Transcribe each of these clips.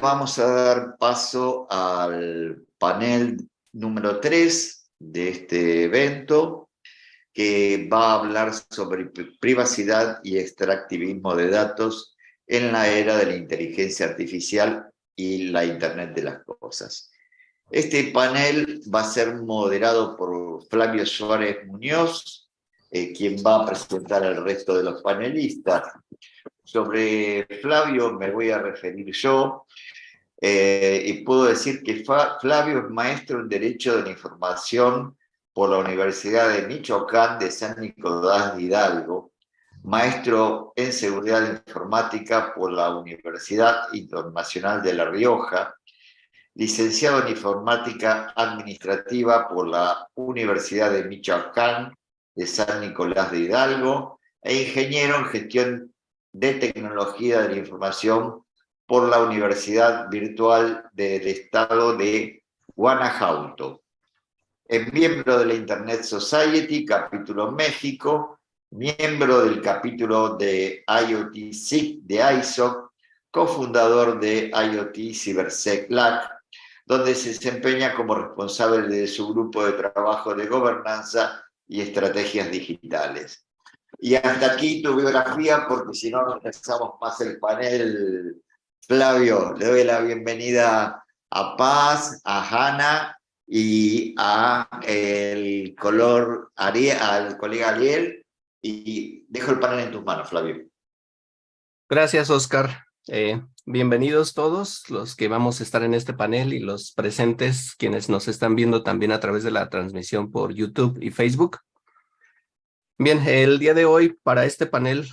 Vamos a dar paso al panel número 3 de este evento, que va a hablar sobre privacidad y extractivismo de datos en la era de la inteligencia artificial y la Internet de las cosas. Este panel va a ser moderado por Flavio Suárez Muñoz, quien va a presentar al resto de los panelistas. Sobre Flavio me voy a referir yo. Y puedo decir que Flavio es maestro en Derecho de la Información por la Universidad de Michoacán de San Nicolás de Hidalgo, maestro en Seguridad Informática por la Universidad Internacional de La Rioja, licenciado en Informática Administrativa por la Universidad de Michoacán de San Nicolás de Hidalgo e ingeniero en Gestión de Tecnología de la Información por la Universidad Virtual del Estado de Guanajuato. Es miembro de la Internet Society, capítulo México, miembro del capítulo de IoT SIG de ISOC, cofundador de IoT CyberSec LAC, donde se desempeña como responsable de su grupo de trabajo de gobernanza y estrategias digitales. Y hasta aquí tu biografía, porque si no, no empezamos más el panel. Flavio, le doy la bienvenida a Paz, a Hanna y al colega Ariel, y dejo el panel en tus manos, Flavio. Gracias, Oscar. Bienvenidos todos los que vamos a estar en este panel y los presentes, quienes nos están viendo también a través de la transmisión por YouTube y Facebook. Bien, el día de hoy para este panel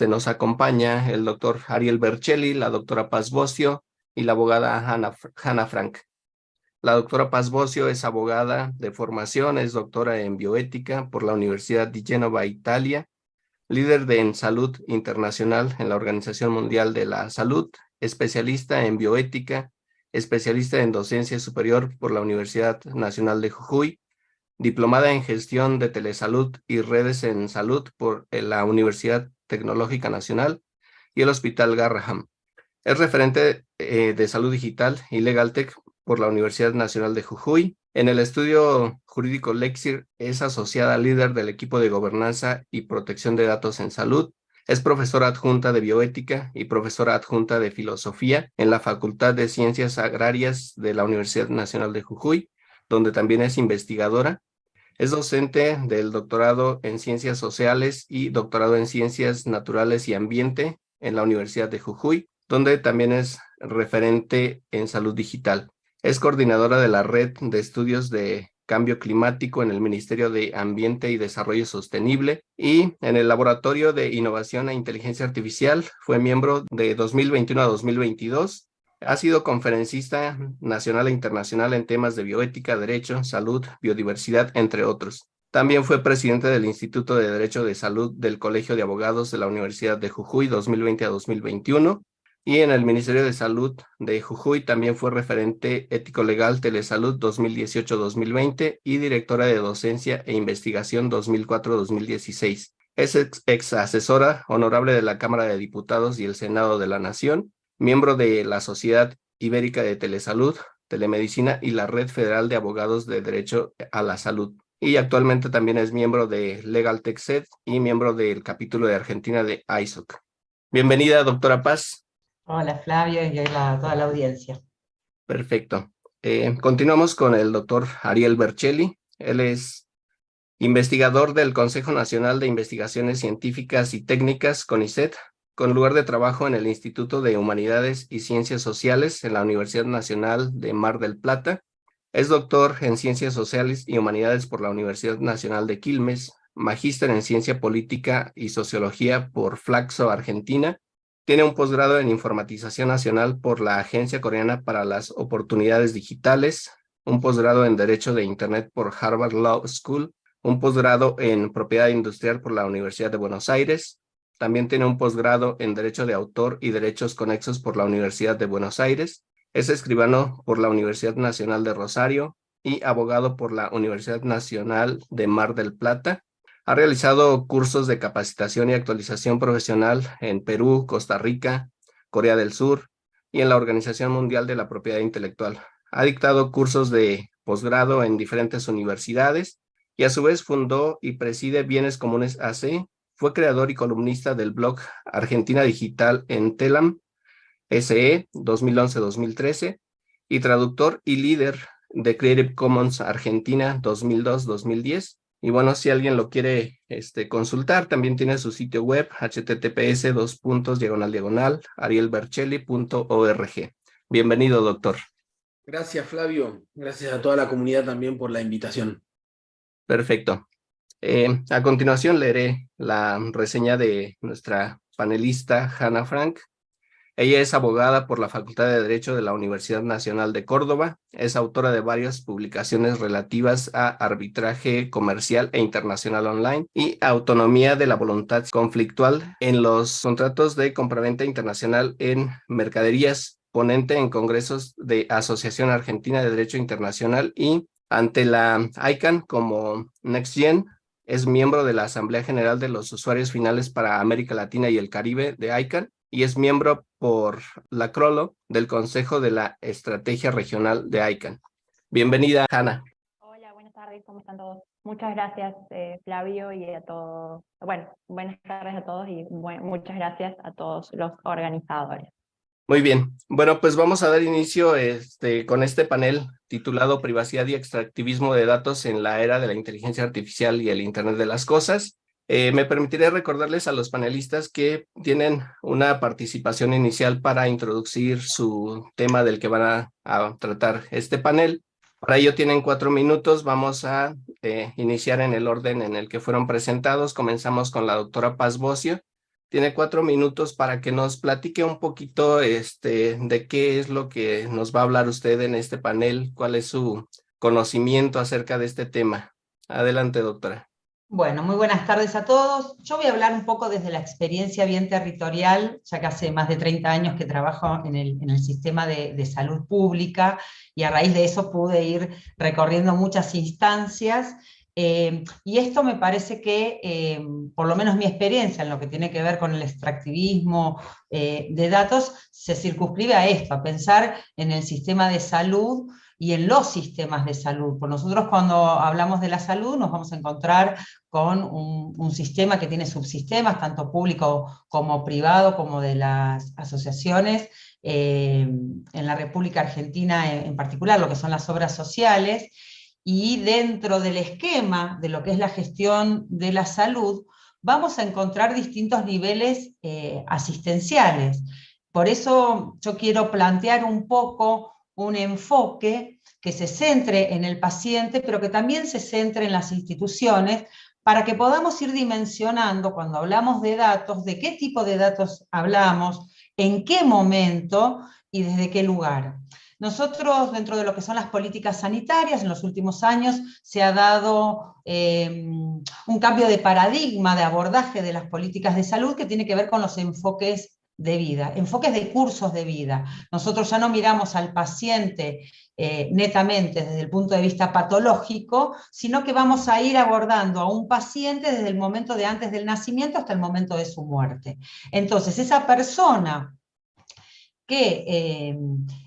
nos acompaña el doctor Ariel Berchelli, la doctora Paz Bocio y la abogada Hanna Frank. La doctora Paz Bocio es abogada de formación, es doctora en bioética por la Universidad di Genova, Italia, líder en salud internacional en la Organización Mundial de la Salud, especialista en bioética, especialista en docencia superior por la Universidad Nacional de Jujuy, diplomada en gestión de telesalud y redes en salud por la Universidad Tecnológica Nacional y el Hospital Garraham. Es referente de salud digital y LegalTech por la Universidad Nacional de Jujuy. En el estudio jurídico Lexir es asociada líder del equipo de gobernanza y protección de datos en salud. Es profesora adjunta de bioética y profesora adjunta de filosofía en la Facultad de Ciencias Agrarias de la Universidad Nacional de Jujuy, donde también es investigadora. Es docente del doctorado en Ciencias Sociales y doctorado en Ciencias Naturales y Ambiente en la Universidad de Jujuy, donde también es referente en salud digital. Es coordinadora de la Red de Estudios de Cambio Climático en el Ministerio de Ambiente y Desarrollo Sostenible y en el Laboratorio de Innovación e Inteligencia Artificial. Fue miembro de 2021 a 2022. Ha sido conferencista nacional e internacional en temas de bioética, derecho, salud, biodiversidad, entre otros. También fue presidente del Instituto de Derecho de Salud del Colegio de Abogados de la Universidad de Jujuy 2020 a 2021. Y en el Ministerio de Salud de Jujuy también fue referente ético-legal Telesalud 2018-2020 y directora de docencia e investigación 2004-2016. Es ex asesora honorable de la Cámara de Diputados y el Senado de la Nación, miembro de la Sociedad Ibérica de Telesalud, Telemedicina y la Red Federal de Abogados de Derecho a la Salud. Y actualmente también es miembro de LegalTech SED y miembro del capítulo de Argentina de ISOC. Bienvenida, doctora Paz. Hola Flavio y a toda la audiencia. Perfecto. Continuamos con el doctor Ariel Berchelli. Él es investigador del Consejo Nacional de Investigaciones Científicas y Técnicas, CONICET, con lugar de trabajo en el Instituto de Humanidades y Ciencias Sociales en la Universidad Nacional de Mar del Plata. Es doctor en Ciencias Sociales y Humanidades por la Universidad Nacional de Quilmes, magíster en Ciencia Política y Sociología por Flaxo, Argentina. Tiene un posgrado en Informatización Nacional por la Agencia Coreana para las Oportunidades Digitales, un posgrado en Derecho de Internet por Harvard Law School, un posgrado en Propiedad Industrial por la Universidad de Buenos Aires. También tiene un posgrado en Derecho de Autor y Derechos Conexos por la Universidad de Buenos Aires. Es escribano por la Universidad Nacional de Rosario y abogado por la Universidad Nacional de Mar del Plata. Ha realizado cursos de capacitación y actualización profesional en Perú, Costa Rica, Corea del Sur, y en la Organización Mundial de la Propiedad Intelectual. Ha dictado cursos de posgrado en diferentes universidades y a su vez fundó y preside Bienes Comunes AC. Fue creador y columnista del blog Argentina Digital en Telam SE 2011-2013 y traductor y líder de Creative Commons Argentina 2002-2010. Y bueno, si alguien lo quiere consultar, también tiene su sitio web https://arielbercelli.org. Bienvenido, doctor. Gracias, Flavio. Gracias a toda la comunidad también por la invitación. Perfecto. A continuación leeré la reseña de nuestra panelista, Hannah Frank. Ella es abogada por la Facultad de Derecho de la Universidad Nacional de Córdoba. Es autora de varias publicaciones relativas a arbitraje comercial e internacional online y autonomía de la voluntad conflictual en los contratos de compraventa internacional en mercaderías, ponente en congresos de Asociación Argentina de Derecho Internacional y ante la ICANN como NextGen. Es miembro de la Asamblea General de los Usuarios Finales para América Latina y el Caribe de ICANN y es miembro por la CROLO del Consejo de la Estrategia Regional de ICANN. Bienvenida, Hannah. Hola, buenas tardes, ¿cómo están todos? Muchas gracias, Flavio, y a todos. Bueno, buenas tardes a todos y muchas gracias a todos los organizadores. Muy bien. Bueno, pues vamos a dar inicio con este panel titulado Privacidad y extractivismo de datos en la era de la inteligencia artificial y el Internet de las Cosas. Me permitiré recordarles a los panelistas que tienen una participación inicial para introducir su tema del que van a tratar este panel. Para ello tienen 4 minutos. Vamos a iniciar en el orden en el que fueron presentados. Comenzamos con la doctora Paz Bocio. Tiene 4 minutos para que nos platique un poquito de qué es lo que nos va a hablar usted en este panel, cuál es su conocimiento acerca de este tema. Adelante, doctora. Bueno, muy buenas tardes a todos. Yo voy a hablar un poco desde la experiencia bien territorial, ya que hace más de 30 años que trabajo en el sistema de salud pública, y a raíz de eso pude ir recorriendo muchas instancias. Y esto me parece que, por lo menos mi experiencia en lo que tiene que ver con el extractivismo de datos, se circunscribe a esto, a pensar en el sistema de salud y en los sistemas de salud. Pues nosotros cuando hablamos de la salud nos vamos a encontrar con un sistema que tiene subsistemas, tanto público como privado, como de las asociaciones, en la República Argentina en particular, lo que son las obras sociales, y dentro del esquema de lo que es la gestión de la salud, vamos a encontrar distintos niveles asistenciales. Por eso yo quiero plantear un poco un enfoque que se centre en el paciente, pero que también se centre en las instituciones, para que podamos ir dimensionando, cuando hablamos de datos, de qué tipo de datos hablamos, en qué momento y desde qué lugar. Nosotros, dentro de lo que son las políticas sanitarias, en los últimos años se ha dado un cambio de paradigma, de abordaje de las políticas de salud, que tiene que ver con los enfoques de vida, enfoques de cursos de vida. Nosotros ya no miramos al paciente netamente desde el punto de vista patológico, sino que vamos a ir abordando a un paciente desde el momento de antes del nacimiento hasta el momento de su muerte. Entonces, esa persona que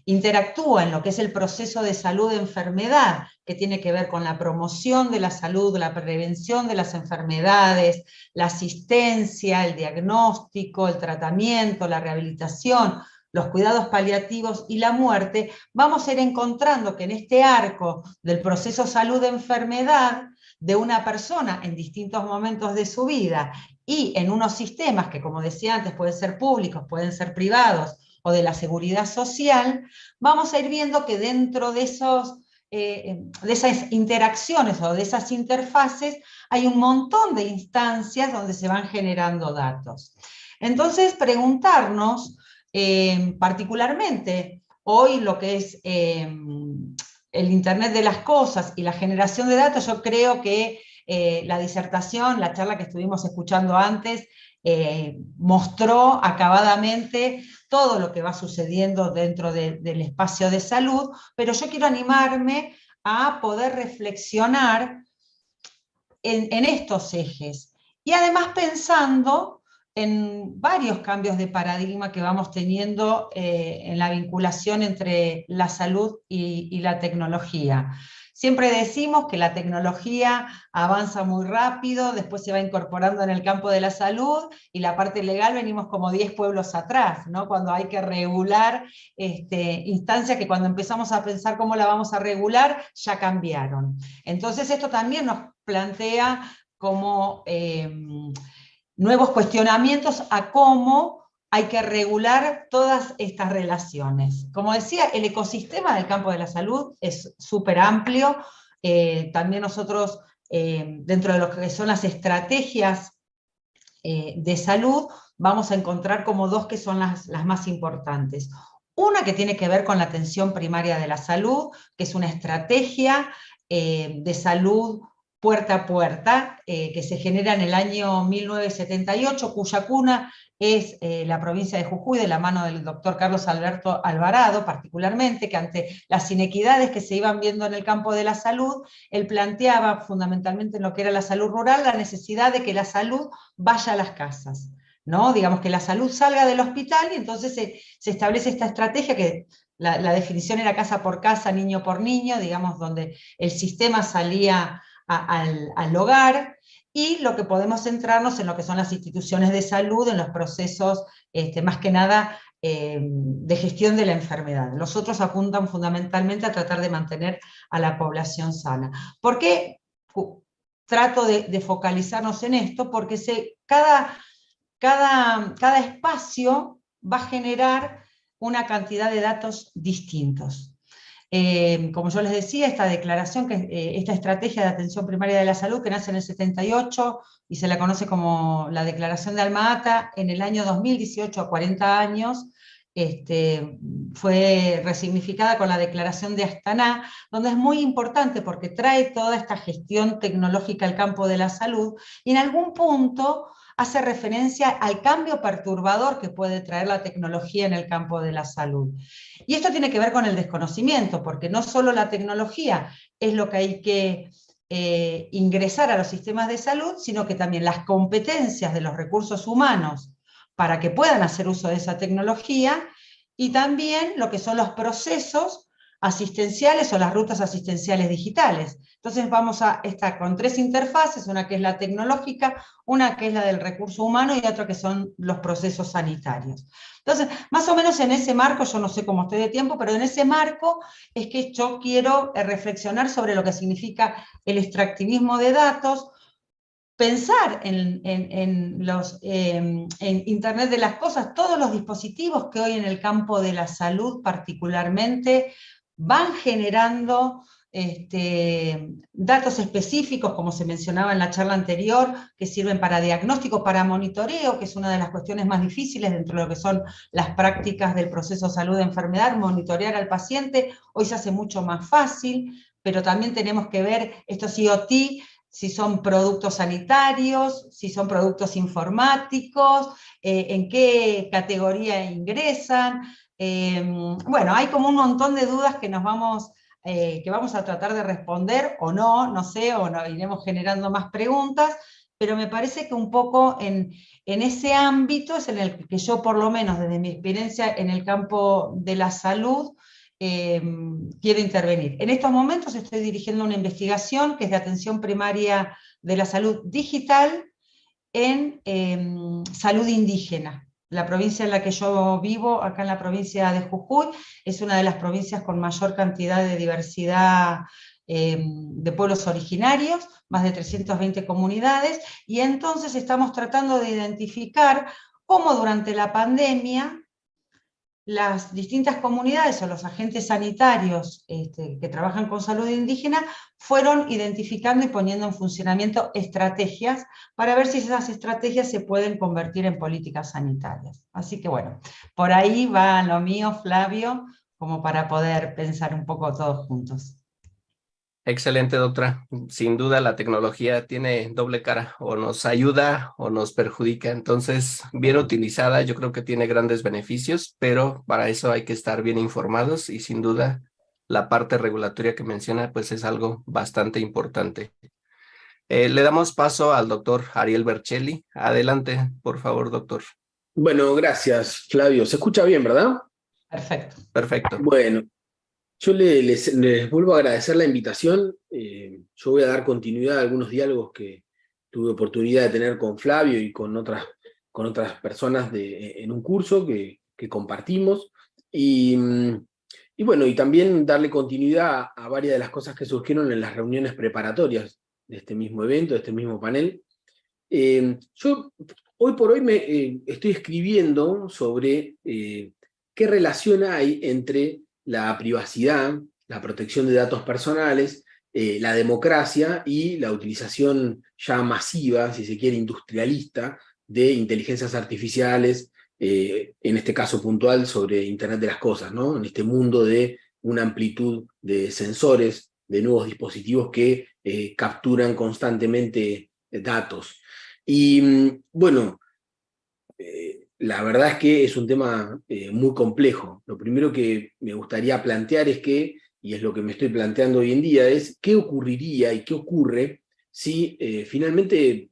interactúa en lo que es el proceso de salud-enfermedad, que tiene que ver con la promoción de la salud, la prevención de las enfermedades, la asistencia, el diagnóstico, el tratamiento, la rehabilitación, los cuidados paliativos y la muerte, vamos a ir encontrando que en este arco del proceso salud-enfermedad de una persona en distintos momentos de su vida y en unos sistemas que, como decía antes, pueden ser públicos, pueden ser privados, o de la seguridad social, vamos a ir viendo que dentro de esas interacciones o de esas interfaces hay un montón de instancias donde se van generando datos. Entonces, preguntarnos, particularmente hoy lo que es el Internet de las Cosas y la generación de datos, yo creo que la disertación, la charla que estuvimos escuchando antes, mostró acabadamente todo lo que va sucediendo dentro del espacio de salud, pero yo quiero animarme a poder reflexionar en estos ejes. Y además pensando en varios cambios de paradigma que vamos teniendo en la vinculación entre la salud y la tecnología. Siempre decimos que la tecnología avanza muy rápido, después se va incorporando en el campo de la salud, y la parte legal venimos como 10 pueblos atrás, ¿no? Cuando hay que regular instancias que cuando empezamos a pensar cómo la vamos a regular, ya cambiaron. Entonces esto también nos plantea como nuevos cuestionamientos a cómo hay que regular todas estas relaciones. Como decía, el ecosistema del campo de la salud es súper amplio. También nosotros, dentro de lo que son las estrategias de salud, vamos a encontrar como dos que son las más importantes. Una que tiene que ver con la atención primaria de la salud, que es una estrategia de salud puerta a puerta, que se genera en el año 1978, cuya cuna es la provincia de Jujuy, de la mano del doctor Carlos Alberto Alvarado, particularmente, que ante las inequidades que se iban viendo en el campo de la salud, él planteaba fundamentalmente en lo que era la salud rural, la necesidad de que la salud vaya a las casas, ¿no? Digamos que la salud salga del hospital, y entonces se establece esta estrategia que la definición era casa por casa, niño por niño, digamos, donde el sistema salía al hogar, y lo que podemos centrarnos en lo que son las instituciones de salud, en los procesos, más que nada, de gestión de la enfermedad. Los otros apuntan fundamentalmente a tratar de mantener a la población sana. ¿Por qué trato de focalizarnos en esto? Porque cada espacio va a generar una cantidad de datos distintos. Como yo les decía, esta declaración, esta estrategia de atención primaria de la salud, que nace en el 78 y se la conoce como la Declaración de Alma-Ata, en el año 2018, a 40 años, fue resignificada con la Declaración de Astana, donde es muy importante porque trae toda esta gestión tecnológica al campo de la salud, y en algún punto hace referencia al cambio perturbador que puede traer la tecnología en el campo de la salud. Y esto tiene que ver con el desconocimiento, porque no solo la tecnología es lo que hay que ingresar a los sistemas de salud, sino que también las competencias de los recursos humanos para que puedan hacer uso de esa tecnología, y también lo que son los procesos asistenciales o las rutas asistenciales digitales. Entonces vamos a estar con tres interfaces, una que es la tecnológica, una que es la del recurso humano, y otra que son los procesos sanitarios. Entonces, más o menos en ese marco, yo no sé cómo estoy de tiempo, pero en ese marco es que yo quiero reflexionar sobre lo que significa el extractivismo de datos, pensar en Internet de las cosas, todos los dispositivos que hoy en el campo de la salud particularmente van generando datos específicos, como se mencionaba en la charla anterior, que sirven para diagnóstico, para monitoreo, que es una de las cuestiones más difíciles dentro de lo que son las prácticas del proceso salud-enfermedad. Monitorear al paciente hoy se hace mucho más fácil, pero también tenemos que ver estos IoT, si son productos sanitarios, si son productos informáticos, en qué categoría ingresan. Bueno, hay como un montón de dudas que vamos a tratar de responder, o no sé, o iremos generando más preguntas, pero me parece que un poco en ese ámbito es en el que yo, por lo menos desde mi experiencia en el campo de la salud, quiero intervenir. En estos momentos estoy dirigiendo una investigación que es de atención primaria de la salud digital en salud indígena. La provincia en la que yo vivo, acá en la provincia de Jujuy, es una de las provincias con mayor cantidad de diversidad de pueblos originarios, más de 320 comunidades, y entonces estamos tratando de identificar cómo durante la pandemia las distintas comunidades o los agentes sanitarios que trabajan con salud indígena fueron identificando y poniendo en funcionamiento estrategias para ver si esas estrategias se pueden convertir en políticas sanitarias. Así que bueno, por ahí va lo mío, Flavio, como para poder pensar un poco todos juntos. Excelente, doctora. Sin duda la tecnología tiene doble cara, o nos ayuda o nos perjudica. Entonces, bien utilizada, yo creo que tiene grandes beneficios, pero para eso hay que estar bien informados, y sin duda la parte regulatoria que menciona pues es algo bastante importante. Le damos paso al doctor Ariel Berchelli. Adelante, por favor, doctor. Bueno, gracias, Flavio. ¿Se escucha bien, verdad? Perfecto. Perfecto. Bueno, yo les vuelvo a agradecer la invitación. Yo voy a dar continuidad a algunos diálogos que tuve oportunidad de tener con Flavio y con otras personas en un curso que compartimos. Y bueno, y también darle continuidad a varias de las cosas que surgieron en las reuniones preparatorias de este mismo evento, de este mismo panel. Yo hoy por hoy me estoy escribiendo sobre qué relación hay entre la privacidad, la protección de datos personales, la democracia y la utilización ya masiva, si se quiere, industrialista, de inteligencias artificiales, en este caso puntual sobre Internet de las Cosas, ¿no? En este mundo de una amplitud de sensores, de nuevos dispositivos que capturan constantemente datos. Y bueno, la verdad es que es un tema muy complejo. Lo primero que me gustaría plantear es que, y es lo que me estoy planteando hoy en día, es qué ocurriría y qué ocurre si finalmente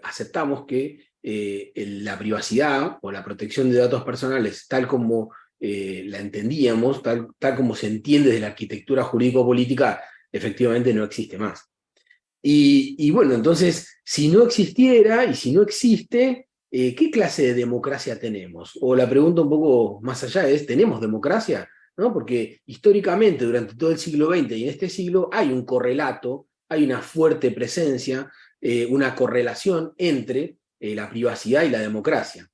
aceptamos que la privacidad o la protección de datos personales, tal como la entendíamos, tal como se entiende desde la arquitectura jurídico-política, efectivamente no existe más. Y bueno, entonces, si no existiera y si no existe, ¿qué clase de democracia tenemos? O la pregunta un poco más allá es, ¿tenemos democracia? ¿No? Porque históricamente, durante todo el siglo XX y en este siglo, hay un correlato, hay una fuerte presencia, una correlación entre la privacidad y la democracia.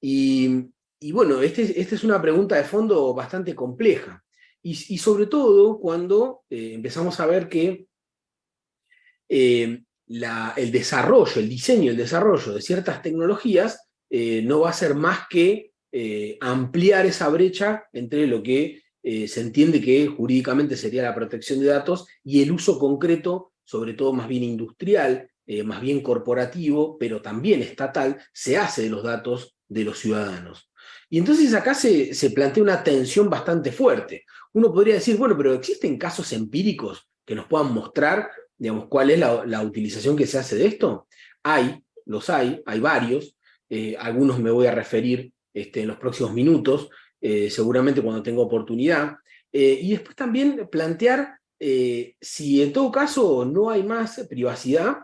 Y, y bueno, esta es una pregunta de fondo bastante compleja. Y sobre todo cuando empezamos a ver que el desarrollo, el diseño, el desarrollo de ciertas tecnologías no va a ser más que ampliar esa brecha entre lo que se entiende que jurídicamente sería la protección de datos y el uso concreto, sobre todo más bien industrial, más bien corporativo, pero también estatal, se hace de los datos de los ciudadanos. Y entonces acá se plantea una tensión bastante fuerte. Uno podría decir, bueno, pero ¿existen casos empíricos que nos puedan mostrar, digamos, cuál es la utilización que se hace de esto? Hay varios, algunos me voy a referir en los próximos minutos, seguramente cuando tenga oportunidad, y después también plantear si en todo caso no hay más privacidad,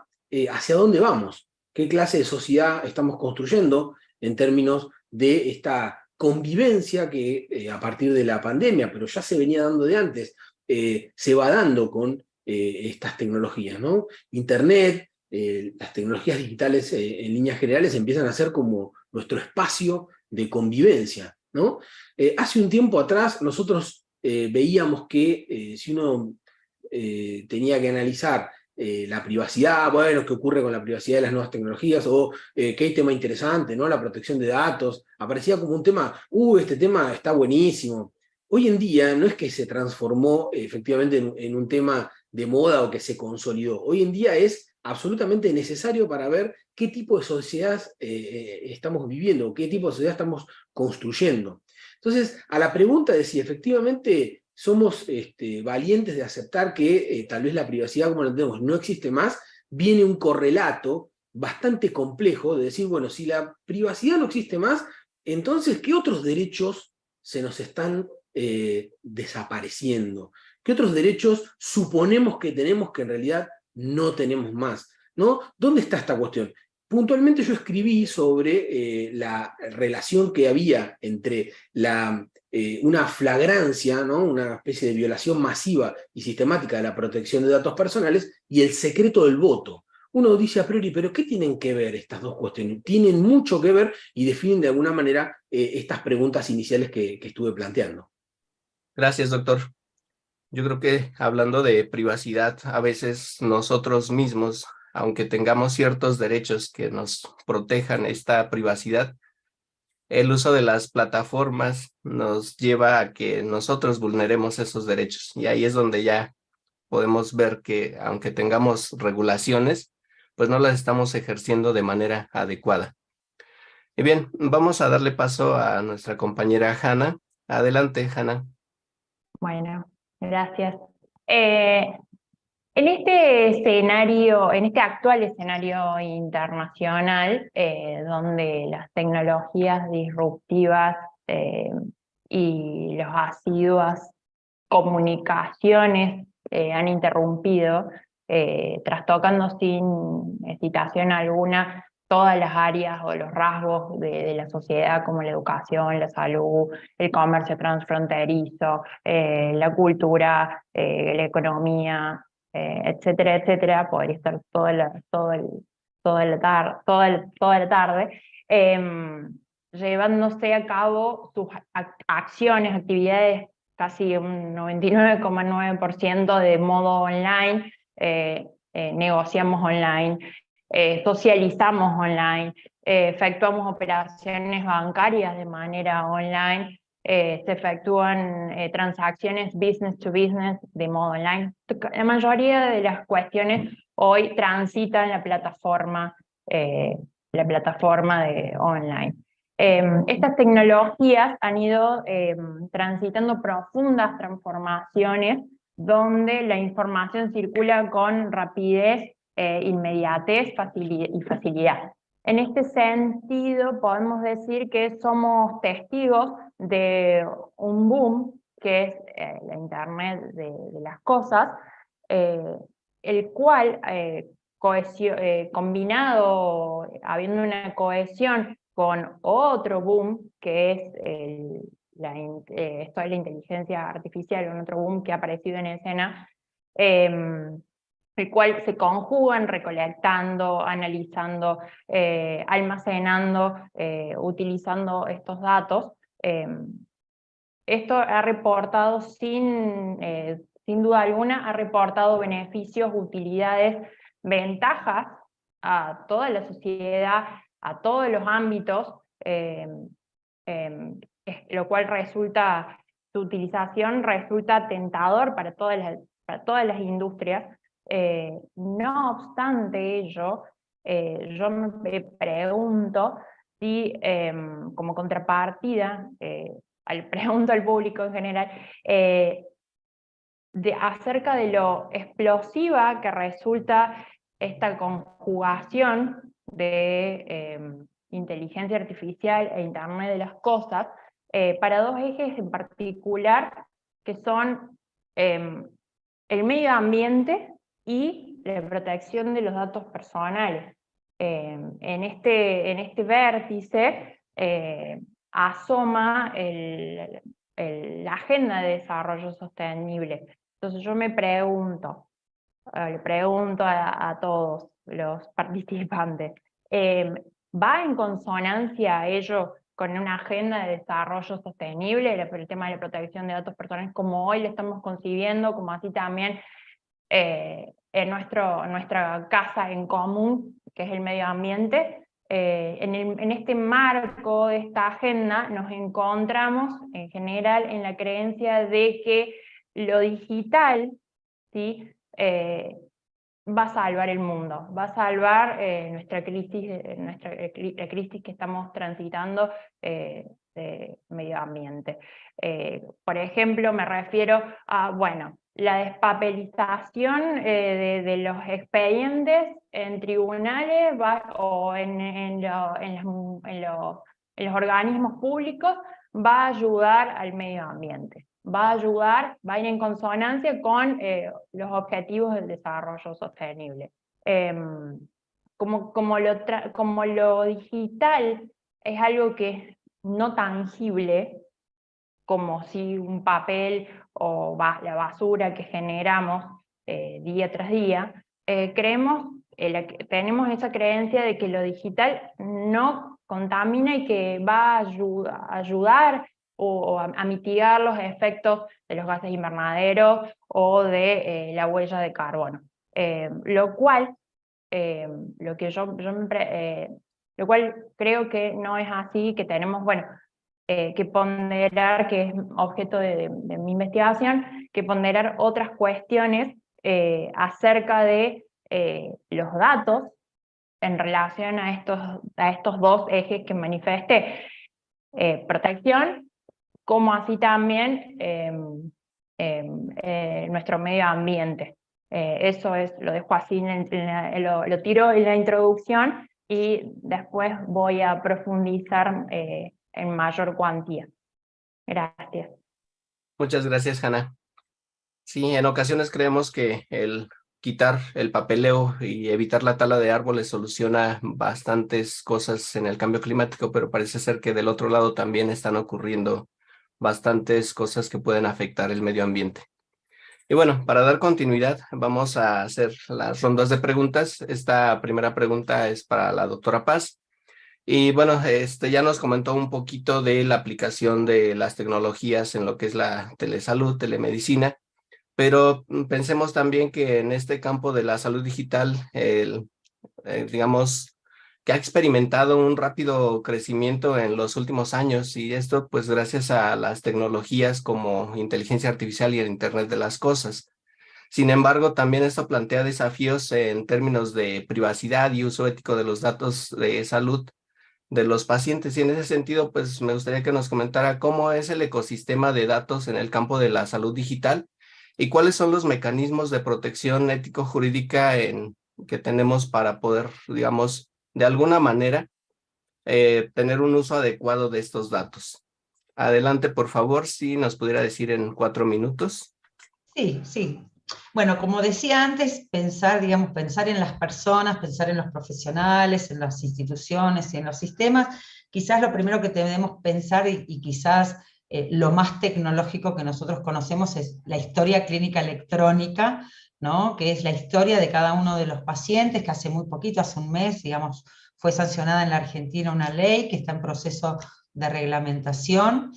hacia dónde vamos, qué clase de sociedad estamos construyendo en términos de esta convivencia que a partir de la pandemia, pero ya se venía dando de antes, se va dando con estas tecnologías, ¿no? Internet, las tecnologías digitales en líneas generales empiezan a ser como nuestro espacio de convivencia, ¿no? Hace un tiempo atrás nosotros veíamos que si uno tenía que analizar la privacidad, bueno, qué ocurre con la privacidad de las nuevas tecnologías, o qué tema interesante, ¿no? La protección de datos, aparecía como un tema, este tema está buenísimo. Hoy en día no es que se transformó efectivamente en un tema de moda o que se consolidó. Hoy en día es absolutamente necesario para ver qué tipo de sociedad estamos viviendo, qué tipo de sociedad estamos construyendo. Entonces, a la pregunta de si efectivamente somos valientes de aceptar que tal vez la privacidad como la tenemos no existe más, viene un correlato bastante complejo de decir, bueno, si la privacidad no existe más, entonces, ¿qué otros derechos se nos están desapareciendo? ¿Qué otros derechos suponemos que tenemos que en realidad no tenemos más? ¿No? ¿Dónde está esta cuestión? Puntualmente yo escribí sobre la relación que había entre una flagrancia, ¿no? Una especie de violación masiva y sistemática de la protección de datos personales y el secreto del voto. Uno dice a priori, pero ¿qué tienen que ver estas dos cuestiones? Tienen mucho que ver y definen de alguna manera estas preguntas iniciales que estuve planteando. Gracias, doctor. Yo creo que hablando de privacidad, a veces nosotros mismos, aunque tengamos ciertos derechos que nos protejan esta privacidad, el uso de las plataformas nos lleva a que nosotros vulneremos esos derechos. Y ahí es donde ya podemos ver que aunque tengamos regulaciones, pues no las estamos ejerciendo de manera adecuada. Y bien, vamos a darle paso a nuestra compañera Hanna. Adelante, Hanna. Bueno, gracias. En este escenario, en este actual escenario internacional, donde las tecnologías disruptivas y las asiduas comunicaciones han interrumpido, trastocando sin hesitación alguna todas las áreas o los rasgos de la sociedad, como la educación, la salud, el comercio transfronterizo, la cultura, la economía, etcétera, etcétera. Podría estar toda la tarde, llevándose a cabo sus acciones, actividades, casi un 99,9% de modo online, negociamos online, socializamos online, efectuamos operaciones bancarias de manera online, se efectúan transacciones business to business de modo online. La mayoría de las cuestiones hoy transitan la plataforma de online. Estas tecnologías han ido transitando profundas transformaciones donde la información circula con rapidez, inmediatez y facilidad. En este sentido, podemos decir que somos testigos de un boom, que es la Internet de las cosas, el cual, combinado, habiendo una cohesión con otro boom, que es esto de la inteligencia artificial, un otro boom que ha aparecido en escena, el cual se conjugan recolectando, analizando, almacenando, utilizando estos datos. Esto ha reportado sin duda alguna, ha reportado beneficios, utilidades, ventajas a toda la sociedad, a todos los ámbitos, lo cual resulta, su utilización resulta tentador para todas las industrias. No obstante ello, yo me pregunto si, como contrapartida, pregunto al público en general, acerca de lo explosiva que resulta esta conjugación de inteligencia artificial e Internet de las cosas, para dos ejes en particular, que son el medio ambiente y la protección de los datos personales. En este vértice asoma la Agenda de Desarrollo Sostenible. Entonces yo me pregunto, le pregunto a todos los participantes, ¿va en consonancia ello con una agenda de desarrollo sostenible, el tema de la protección de datos personales, como hoy lo estamos concibiendo, como así también en nuestra casa en común, que es el medio ambiente? En este marco de esta agenda nos encontramos en general en la creencia de que lo digital, ¿sí?, va a salvar el mundo, va a salvar nuestra crisis, la crisis que estamos transitando de medio ambiente. Por ejemplo, me refiero a, bueno, la despapelización de los expedientes en tribunales o en los organismos públicos va a ayudar al medio ambiente, va a ir en consonancia con los objetivos del desarrollo sostenible. Como lo digital es algo que es no tangible, como si un papel o la basura que generamos día tras día, tenemos esa creencia de que lo digital no contamina y que va a ayudar o a mitigar los efectos de los gases invernaderos o de la huella de carbono. Lo cual creo que no es así, que tenemos, bueno, que ponderar, que es objeto de mi investigación, que ponderar otras cuestiones acerca de los datos en relación a estos dos ejes que manifesté. Protección, como así también nuestro medio ambiente. Eso lo dejo así, lo tiro en la introducción y después voy a profundizar en mayor cuantía. Gracias. Muchas gracias, Hanna. Sí, en ocasiones creemos que el quitar el papeleo y evitar la tala de árboles soluciona bastantes cosas en el cambio climático, pero parece ser que del otro lado también están ocurriendo bastantes cosas que pueden afectar el medio ambiente. Y bueno, para dar continuidad, vamos a hacer las rondas de preguntas. Esta primera pregunta es para la doctora Paz. Y bueno, ya nos comentó un poquito de la aplicación de las tecnologías en lo que es la telesalud, telemedicina, pero pensemos también que en este campo de la salud digital, digamos, que ha experimentado un rápido crecimiento en los últimos años, y esto pues gracias a las tecnologías como inteligencia artificial y el Internet de las cosas. Sin embargo, también esto plantea desafíos en términos de privacidad y uso ético de los datos de salud de los pacientes. Y en ese sentido, pues me gustaría que nos comentara cómo es el ecosistema de datos en el campo de la salud digital y cuáles son los mecanismos de protección ético-jurídica que tenemos para poder, digamos, de alguna manera, tener un uso adecuado de estos datos. Adelante, por favor, si nos pudiera decir en 4 minutos. Sí, sí. Bueno, como decía antes, pensar en las personas, pensar en los profesionales, en las instituciones y en los sistemas, quizás lo primero que debemos pensar y quizás lo más tecnológico que nosotros conocemos es la historia clínica electrónica, ¿no? Que es la historia de cada uno de los pacientes, que hace muy poquito, hace un mes, digamos, fue sancionada en la Argentina una ley que está en proceso de reglamentación.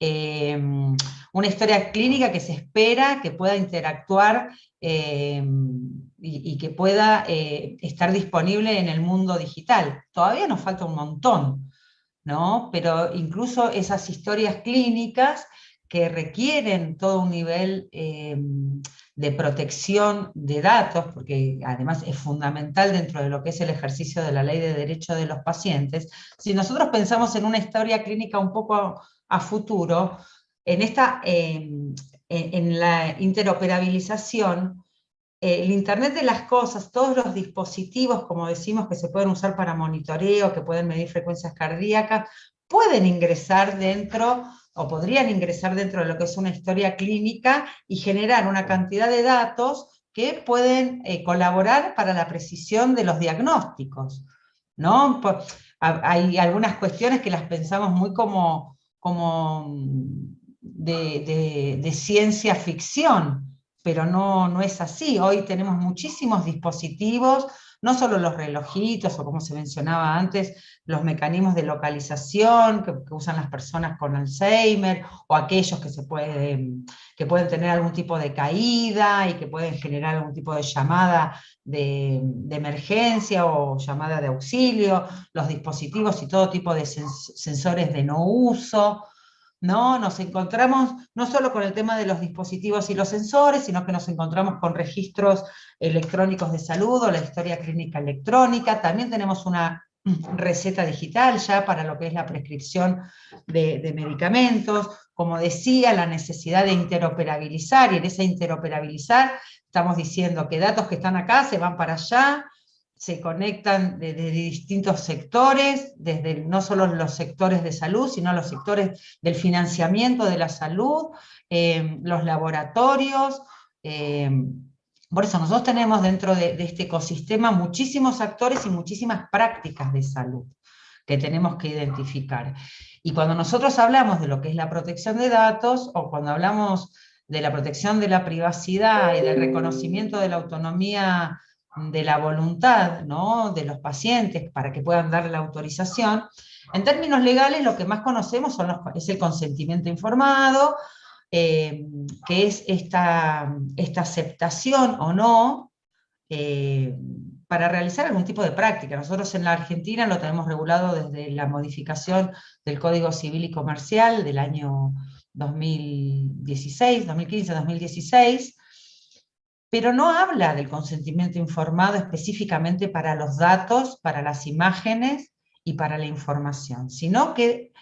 Una historia clínica que se espera que pueda interactuar y que pueda estar disponible en el mundo digital. Todavía nos falta un montón, ¿no? Pero incluso esas historias clínicas que requieren todo un nivel de protección de datos, porque además es fundamental dentro de lo que es el ejercicio de la ley de derechos de los pacientes. Si nosotros pensamos en una historia clínica un poco a futuro, en la interoperabilización, el Internet de las cosas, todos los dispositivos, como decimos, que se pueden usar para monitoreo, que pueden medir frecuencias cardíacas, pueden ingresar dentro, o podrían ingresar dentro de lo que es una historia clínica y generar una cantidad de datos que pueden colaborar para la precisión de los diagnósticos, ¿no? Hay algunas cuestiones que las pensamos muy como de ciencia ficción, pero no es así. Hoy tenemos muchísimos dispositivos, no solo los relojitos o como se mencionaba antes, los mecanismos de localización que usan las personas con Alzheimer o aquellos que pueden tener algún tipo de caída y que pueden generar algún tipo de llamada de emergencia o llamada de auxilio, los dispositivos y todo tipo de sensores de no uso, ¿no? Nos encontramos no solo con el tema de los dispositivos y los sensores, sino que nos encontramos con registros electrónicos de salud o la historia clínica electrónica. También tenemos una receta digital ya para lo que es la prescripción de medicamentos. Como decía, la necesidad de interoperabilizar, y en ese interoperabilizar estamos diciendo que datos que están acá se van para allá, se conectan desde distintos sectores, desde no solo los sectores de salud, sino los sectores del financiamiento de la salud, los laboratorios. Por eso nosotros tenemos dentro de este ecosistema muchísimos actores y muchísimas prácticas de salud que tenemos que identificar. Y cuando nosotros hablamos de lo que es la protección de datos, o cuando hablamos de la protección de la privacidad y del reconocimiento de la autonomía de la voluntad, ¿no?, de los pacientes para que puedan dar la autorización, en términos legales lo que más conocemos es el consentimiento informado, que es esta aceptación o no para realizar algún tipo de práctica. Nosotros en la Argentina lo tenemos regulado desde la modificación del Código Civil y Comercial del año 2015-2016, pero no habla del consentimiento informado específicamente para los datos, para las imágenes y para la información, sino que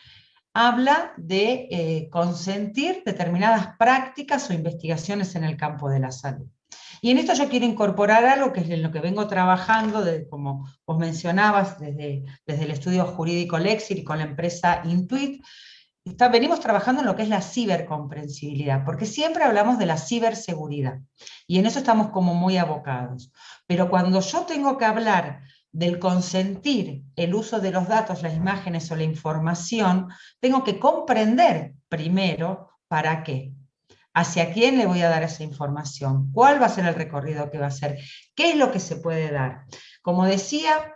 habla de consentir determinadas prácticas o investigaciones en el campo de la salud. Y en esto yo quiero incorporar algo que es en lo que vengo trabajando, como vos mencionabas, desde el estudio jurídico Lexir y con la empresa Intuit. Venimos trabajando en lo que es la cibercomprensibilidad, porque siempre hablamos de la ciberseguridad, y en eso estamos como muy abocados. Pero cuando yo tengo que hablar del consentir el uso de los datos, las imágenes o la información, tengo que comprender primero para qué. ¿Hacia quién le voy a dar esa información? ¿Cuál va a ser el recorrido que va a hacer? ¿Qué es lo que se puede dar? Como decía,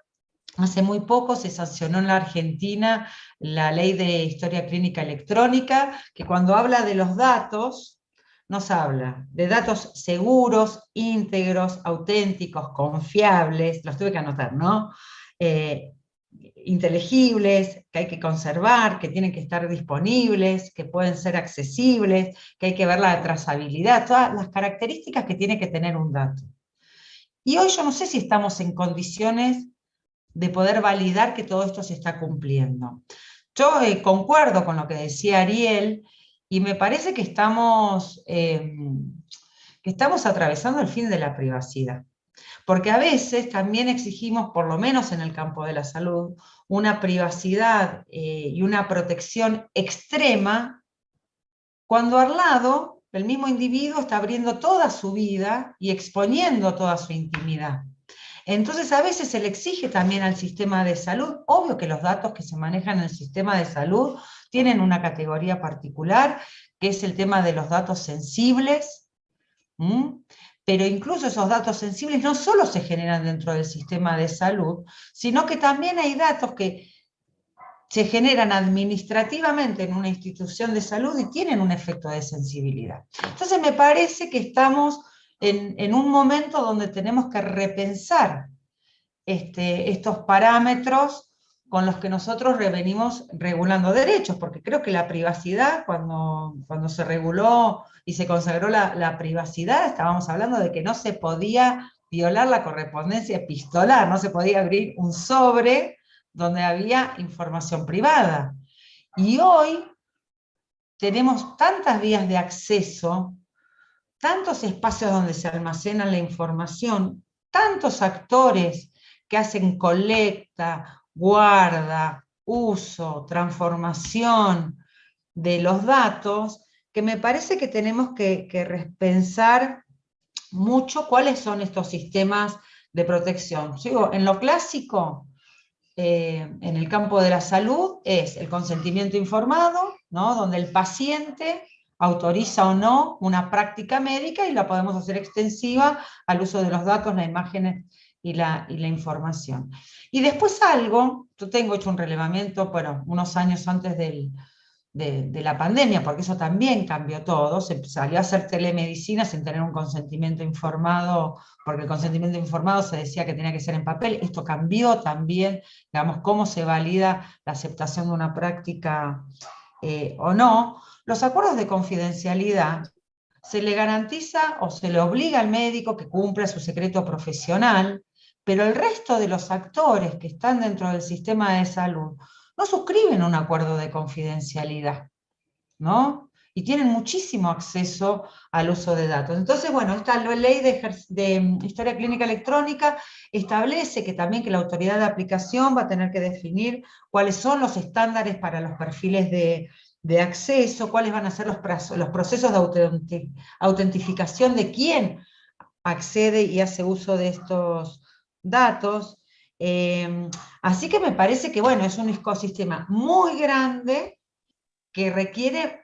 hace muy poco se sancionó en la Argentina la ley de historia clínica electrónica, que cuando habla de los datos, nos habla de datos seguros, íntegros, auténticos, confiables, los tuve que anotar, ¿no? Inteligibles, que hay que conservar, que tienen que estar disponibles, que pueden ser accesibles, que hay que ver la trazabilidad, todas las características que tiene que tener un dato. Y hoy yo no sé si estamos en condiciones de poder validar que todo esto se está cumpliendo. Yo concuerdo con lo que decía Ariel, y me parece que estamos atravesando el fin de la privacidad. Porque a veces también exigimos, por lo menos en el campo de la salud, una privacidad y una protección extrema, cuando al lado el mismo individuo está abriendo toda su vida y exponiendo toda su intimidad. Entonces a veces se le exige también al sistema de salud, obvio que los datos que se manejan en el sistema de salud tienen una categoría particular, que es el tema de los datos sensibles, pero incluso esos datos sensibles no solo se generan dentro del sistema de salud, sino que también hay datos que se generan administrativamente en una institución de salud y tienen un efecto de sensibilidad. Entonces me parece que estamos en un momento donde tenemos que repensar estos parámetros con los que nosotros venimos regulando derechos, porque creo que la privacidad, cuando se reguló y se consagró la privacidad, estábamos hablando de que no se podía violar la correspondencia epistolar, no se podía abrir un sobre donde había información privada. Y hoy tenemos tantas vías de acceso, tantos espacios donde se almacena la información, tantos actores que hacen colecta, guarda, uso, transformación de los datos, que me parece que tenemos que repensar mucho cuáles son estos sistemas de protección. Sigo, en lo clásico, en el campo de la salud, es el consentimiento informado, ¿no? Donde el paciente autoriza o no una práctica médica y la podemos hacer extensiva al uso de los datos, las imágenes y la información. Y después yo tengo hecho un relevamiento, bueno, unos años antes de la pandemia, porque eso también cambió todo, se salió a hacer telemedicina sin tener un consentimiento informado, porque el consentimiento informado se decía que tenía que ser en papel, esto cambió también, digamos, cómo se valida la aceptación de una práctica o no. Los acuerdos de confidencialidad se le garantiza o se le obliga al médico que cumpla su secreto profesional, pero el resto de los actores que están dentro del sistema de salud no suscriben un acuerdo de confidencialidad, ¿no? Y tienen muchísimo acceso al uso de datos. Entonces, bueno, esta ley de historia clínica electrónica establece que también que la autoridad de aplicación va a tener que definir cuáles son los estándares para los perfiles de acceso, cuáles van a ser los procesos de autentificación de quién accede y hace uso de estos datos. Así que me parece que, bueno, es un ecosistema muy grande que requiere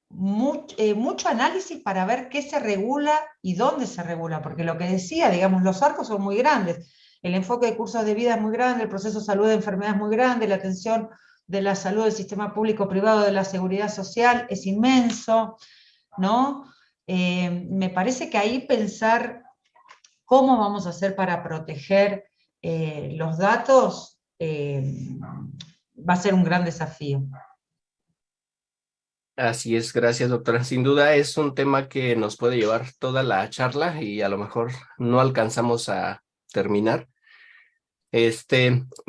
mucho análisis para ver qué se regula y dónde se regula, porque lo que decía, digamos, los arcos son muy grandes, el enfoque de cursos de vida es muy grande, el proceso de salud de enfermedad es muy grande, la atención de la salud del sistema público-privado de la seguridad social es inmenso, ¿no? Me parece que ahí pensar cómo vamos a hacer para proteger los datos va a ser un gran desafío. Así es, gracias, doctora. Sin duda es un tema que nos puede llevar toda la charla y a lo mejor no alcanzamos a terminar.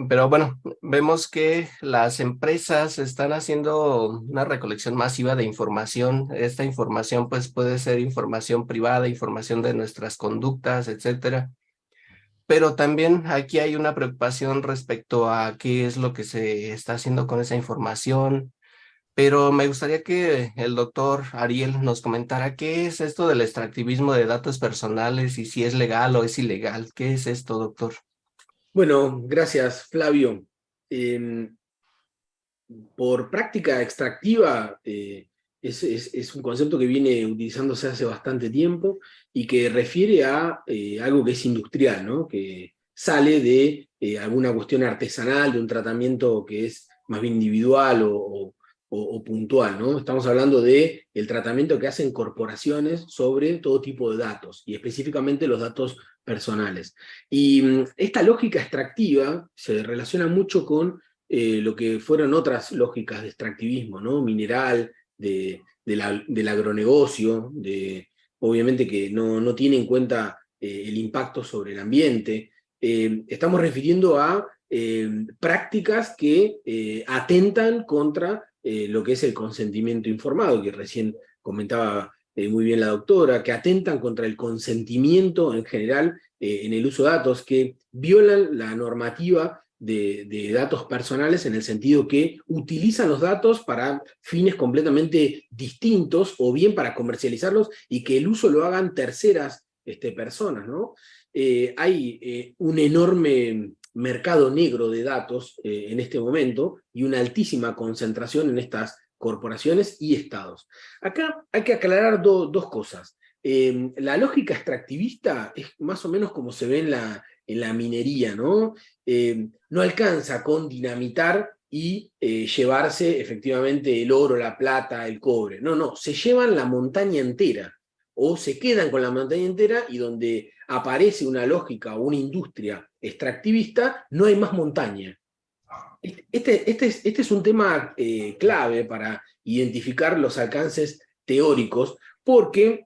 Pero bueno, vemos que las empresas están haciendo una recolección masiva de información. Esta información pues puede ser información privada, información de nuestras conductas, etcétera. Pero también aquí hay una preocupación respecto a qué es lo que se está haciendo con esa información. Pero me gustaría que el doctor Ariel nos comentara qué es esto del extractivismo de datos personales y si es legal o es ilegal. ¿Qué es esto, doctor? Bueno, gracias, Flavio. Por práctica extractiva, es un concepto que viene utilizándose hace bastante tiempo y que refiere a algo que es industrial, ¿no? Que sale de alguna cuestión artesanal, de un tratamiento que es más bien individual o puntual, ¿no? Estamos hablando del tratamiento que hacen corporaciones sobre todo tipo de datos, y específicamente los datos personales. Y esta lógica extractiva se relaciona mucho con lo que fueron otras lógicas de extractivismo, ¿no? Mineral, del agronegocio, obviamente que no tiene en cuenta el impacto sobre el ambiente. Estamos refiriendo a prácticas que atentan contra lo que es el consentimiento informado, que recién comentaba muy bien la doctora, que atentan contra el consentimiento en general en el uso de datos, que violan la normativa de datos personales en el sentido que utilizan los datos para fines completamente distintos o bien para comercializarlos y que el uso lo hagan terceras personas, ¿no? Hay un enorme mercado negro de datos en este momento y una altísima concentración en estas corporaciones y estados. Acá hay que aclarar dos cosas. La lógica extractivista es más o menos como se ve en la minería, ¿no? No alcanza con dinamitar y llevarse efectivamente el oro, la plata, el cobre. No, se llevan la montaña entera, o se quedan con la montaña entera, y donde aparece una lógica o una industria extractivista, no hay más montaña. Este es un tema clave para identificar los alcances teóricos, porque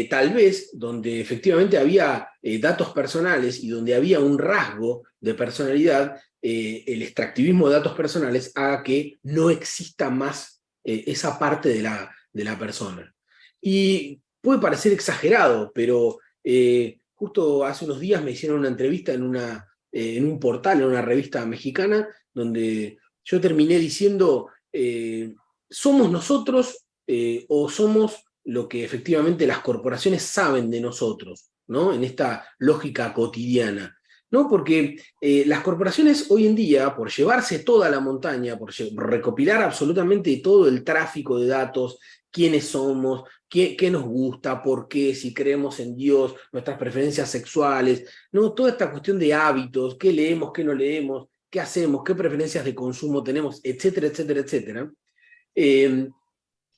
tal vez donde efectivamente había datos personales y donde había un rasgo de personalidad, el extractivismo de datos personales haga que no exista más esa parte de la persona. Y puede parecer exagerado, pero justo hace unos días me hicieron una entrevista en un portal, en una revista mexicana, donde yo terminé diciendo, ¿somos nosotros o somos lo que efectivamente las corporaciones saben de nosotros, ¿no? En esta lógica cotidiana, ¿no? Porque las corporaciones hoy en día, por llevarse toda la montaña, por recopilar absolutamente todo el tráfico de datos, quiénes somos, qué nos gusta, por qué, si creemos en Dios, nuestras preferencias sexuales, ¿no? Toda esta cuestión de hábitos, qué leemos, qué no leemos, qué hacemos, qué preferencias de consumo tenemos, etcétera, etcétera, etcétera.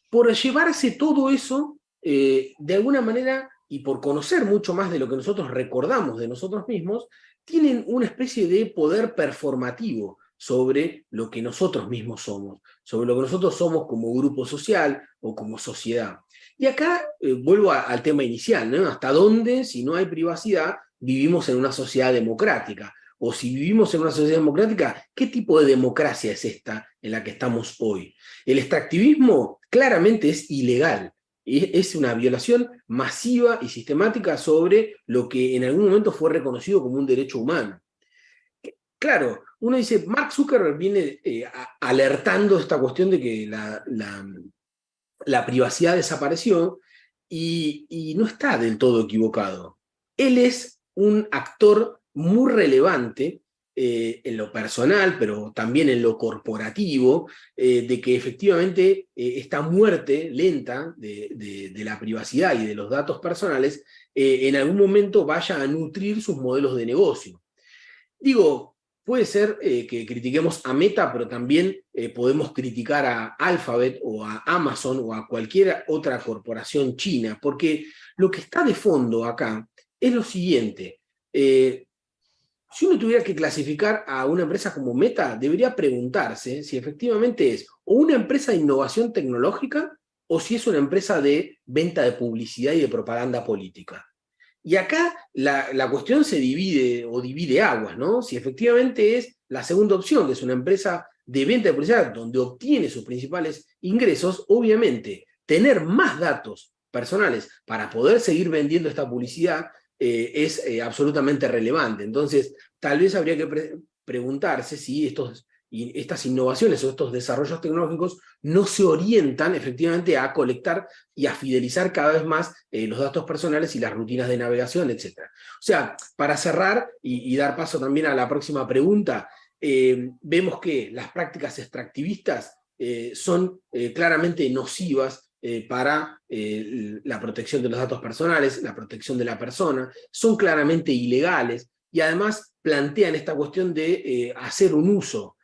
Por llevarse todo eso, de alguna manera, y por conocer mucho más de lo que nosotros recordamos de nosotros mismos, tienen una especie de poder performativo sobre lo que nosotros mismos somos, sobre lo que nosotros somos como grupo social o como sociedad. Y acá vuelvo al tema inicial, ¿no? ¿Hasta dónde, si no hay privacidad, vivimos en una sociedad democrática? O si vivimos en una sociedad democrática, ¿qué tipo de democracia es esta en la que estamos hoy? El extractivismo claramente es ilegal. Es una violación masiva y sistemática sobre lo que en algún momento fue reconocido como un derecho humano. Claro, uno dice, Mark Zuckerberg viene alertando esta cuestión de que la privacidad desapareció, y no está del todo equivocado. Él es un actor muy relevante en lo personal, pero también en lo corporativo, de que efectivamente esta muerte lenta de la privacidad y de los datos personales en algún momento vaya a nutrir sus modelos de negocio. Digo, puede ser que critiquemos a Meta, pero también podemos criticar a Alphabet o a Amazon o a cualquier otra corporación china, porque lo que está de fondo acá es lo siguiente. Si uno tuviera que clasificar a una empresa como Meta, debería preguntarse si efectivamente es o una empresa de innovación tecnológica o si es una empresa de venta de publicidad y de propaganda política. Y acá la cuestión se divide aguas, ¿no? Si efectivamente es la segunda opción, que es una empresa de venta de publicidad donde obtiene sus principales ingresos, obviamente tener más datos personales para poder seguir vendiendo esta publicidad es absolutamente relevante. Entonces, tal vez habría que preguntarse si estas innovaciones o estos desarrollos tecnológicos no se orientan efectivamente a colectar y a fidelizar cada vez más los datos personales y las rutinas de navegación, etc. O sea, para cerrar y dar paso también a la próxima pregunta, vemos que las prácticas extractivistas son claramente nocivas para la protección de los datos personales, la protección de la persona, son claramente ilegales y además plantean esta cuestión de hacer un uso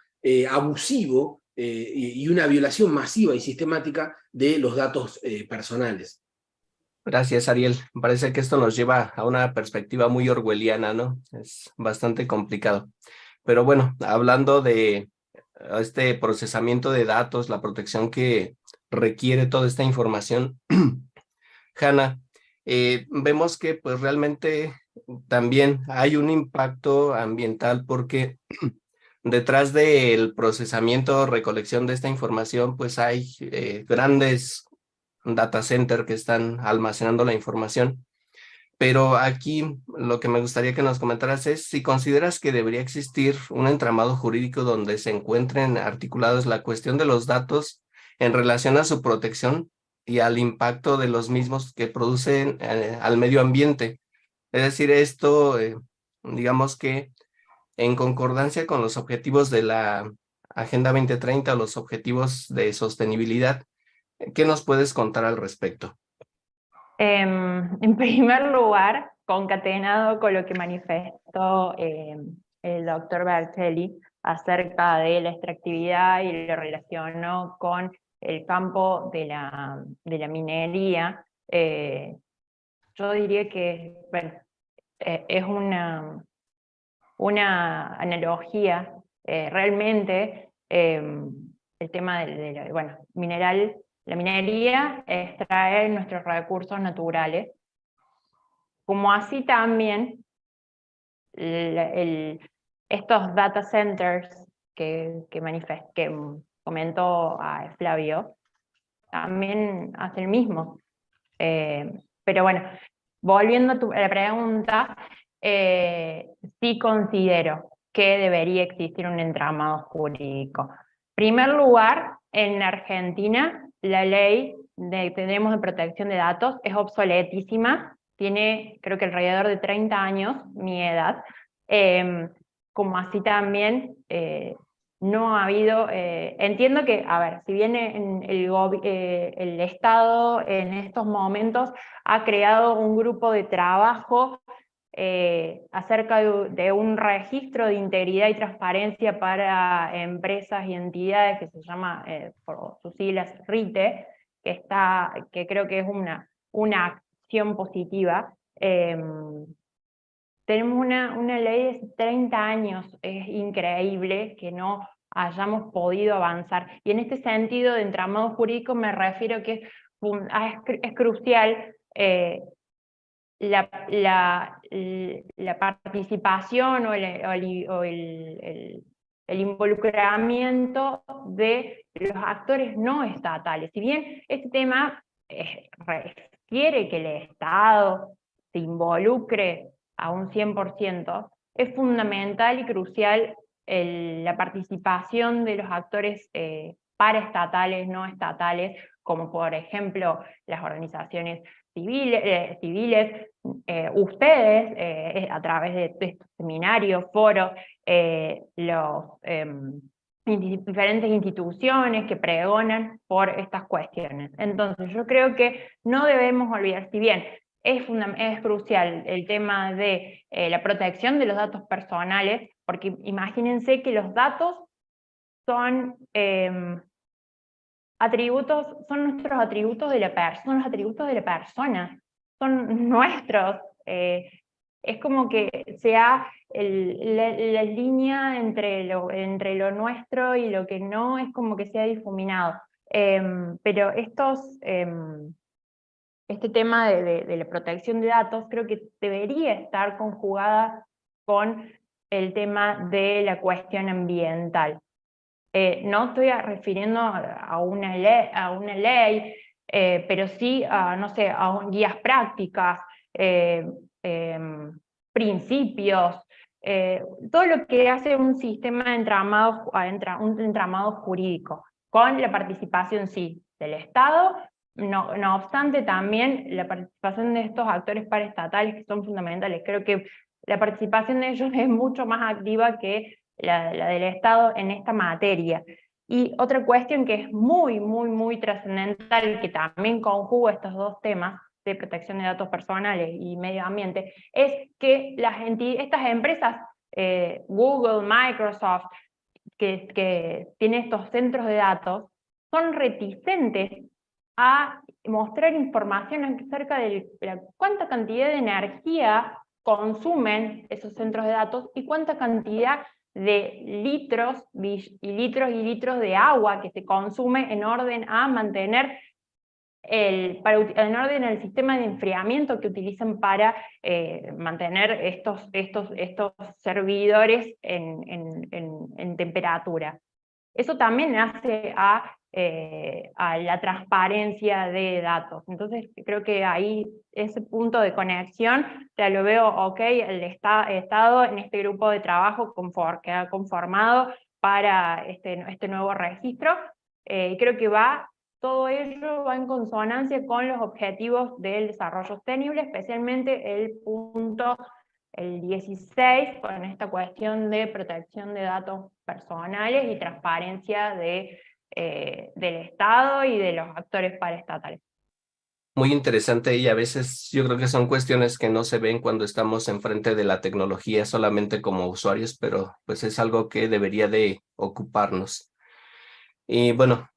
abusivo y una violación masiva y sistemática de los datos personales. Gracias, Ariel. Me parece que esto nos lleva a una perspectiva muy orwelliana, ¿no? Es bastante complicado. Pero bueno, hablando de este procesamiento de datos, la protección que requiere toda esta información, Hanna, vemos que pues realmente también hay un impacto ambiental porque detrás del procesamiento o recolección de esta información, pues hay grandes data center que están almacenando la información. Pero aquí lo que me gustaría que nos comentaras es si consideras que debería existir un entramado jurídico donde se encuentren articulados la cuestión de los datos en relación a su protección y al impacto de los mismos que producen al medio ambiente. Es decir, esto, digamos que en concordancia con los objetivos de la Agenda 2030 o los objetivos de sostenibilidad. ¿Qué nos puedes contar al respecto? En primer lugar, concatenado con lo que manifestó el doctor Bertelli acerca de la extractividad y lo relacionó con el campo de la minería, yo diría que bueno, es una analogía realmente el tema bueno, la minería extrae nuestros recursos naturales, como así también estos data centers que comentó a Flavio, también hace el mismo. Pero bueno, volviendo a la pregunta, sí considero que debería existir un entramado jurídico. En primer lugar, en Argentina, la ley que tenemos de protección de datos es obsoletísima, tiene creo que alrededor de 30 años, mi edad, como así también no ha habido, entiendo que, a ver, si bien el Estado en estos momentos ha creado un grupo de trabajo acerca de un registro de integridad y transparencia para empresas y entidades que se llama, por sus siglas, RITE, que creo que es una acción positiva. Tenemos una ley de 30 años, es increíble que no hayamos podido avanzar. Y en este sentido de entramado jurídico me refiero que es crucial la participación o el involucramiento de los actores no estatales. Si bien este tema requiere que el Estado se involucre a un 100%, es fundamental y crucial la participación de los actores paraestatales, no estatales, como por ejemplo las organizaciones civiles, ustedes, a través de estos seminarios, foros, diferentes instituciones que pregonan por estas cuestiones. Entonces yo creo que no debemos olvidar, si bien es crucial el tema de la protección de los datos personales, porque imagínense que los datos son nuestros atributos de la persona, son los atributos de la persona, son nuestros. Es como que sea la línea entre lo nuestro y lo que no, es como que sea difuminado. Pero este tema de la protección de datos creo que debería estar conjugada con el tema de la cuestión ambiental. No estoy refiriendo a una ley, pero sí a, no sé, guías prácticas, principios, todo lo que hace un sistema de un entramado jurídico, con la participación sí del Estado, no obstante también la participación de estos actores paraestatales que son fundamentales. Creo que la participación de ellos es mucho más activa que la del Estado en esta materia. Y otra cuestión que es muy trascendental, que también conjuga estos dos temas de protección de datos personales y medio ambiente, es que estas empresas, Google, Microsoft, que tienen estos centros de datos, son reticentes a mostrar información acerca de cuánta cantidad de energía consumen esos centros de datos y cuánta cantidad de litros y litros de agua que se consume en orden a mantener en orden al sistema de enfriamiento que utilizan para mantener estos servidores en temperatura. Eso también hace a la transparencia de datos. Entonces creo que ahí ese punto de conexión ya lo veo, ok, el Estado en este grupo de trabajo que ha conformado para este nuevo registro, creo que todo ello va en consonancia con los objetivos del desarrollo sostenible, especialmente el punto el 16, con esta cuestión de protección de datos personales y transparencia del Estado y de los actores paraestatales. Muy interesante, y a veces yo creo que son cuestiones que no se ven cuando estamos enfrente de la tecnología solamente como usuarios, pero pues es algo que debería de ocuparnos. Y bueno,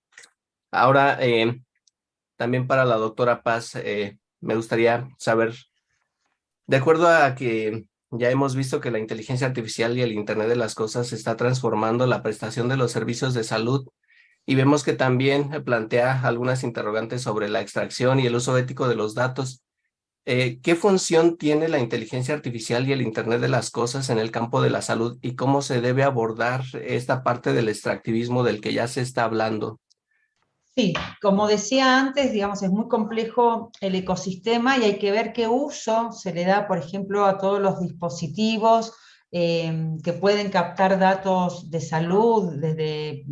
ahora también para la doctora Paz, me gustaría saber, de acuerdo a que ya hemos visto que la inteligencia artificial y el Internet de las cosas está transformando la prestación de los servicios de salud, y vemos que también plantea algunas interrogantes sobre la extracción y el uso ético de los datos. ¿Qué función tiene la inteligencia artificial y el Internet de las cosas en el campo de la salud, y cómo se debe abordar esta parte del extractivismo del que ya se está hablando? Sí, como decía antes, digamos, es muy complejo el ecosistema y hay que ver qué uso se le da, por ejemplo, a todos los dispositivos que pueden captar datos de salud, desde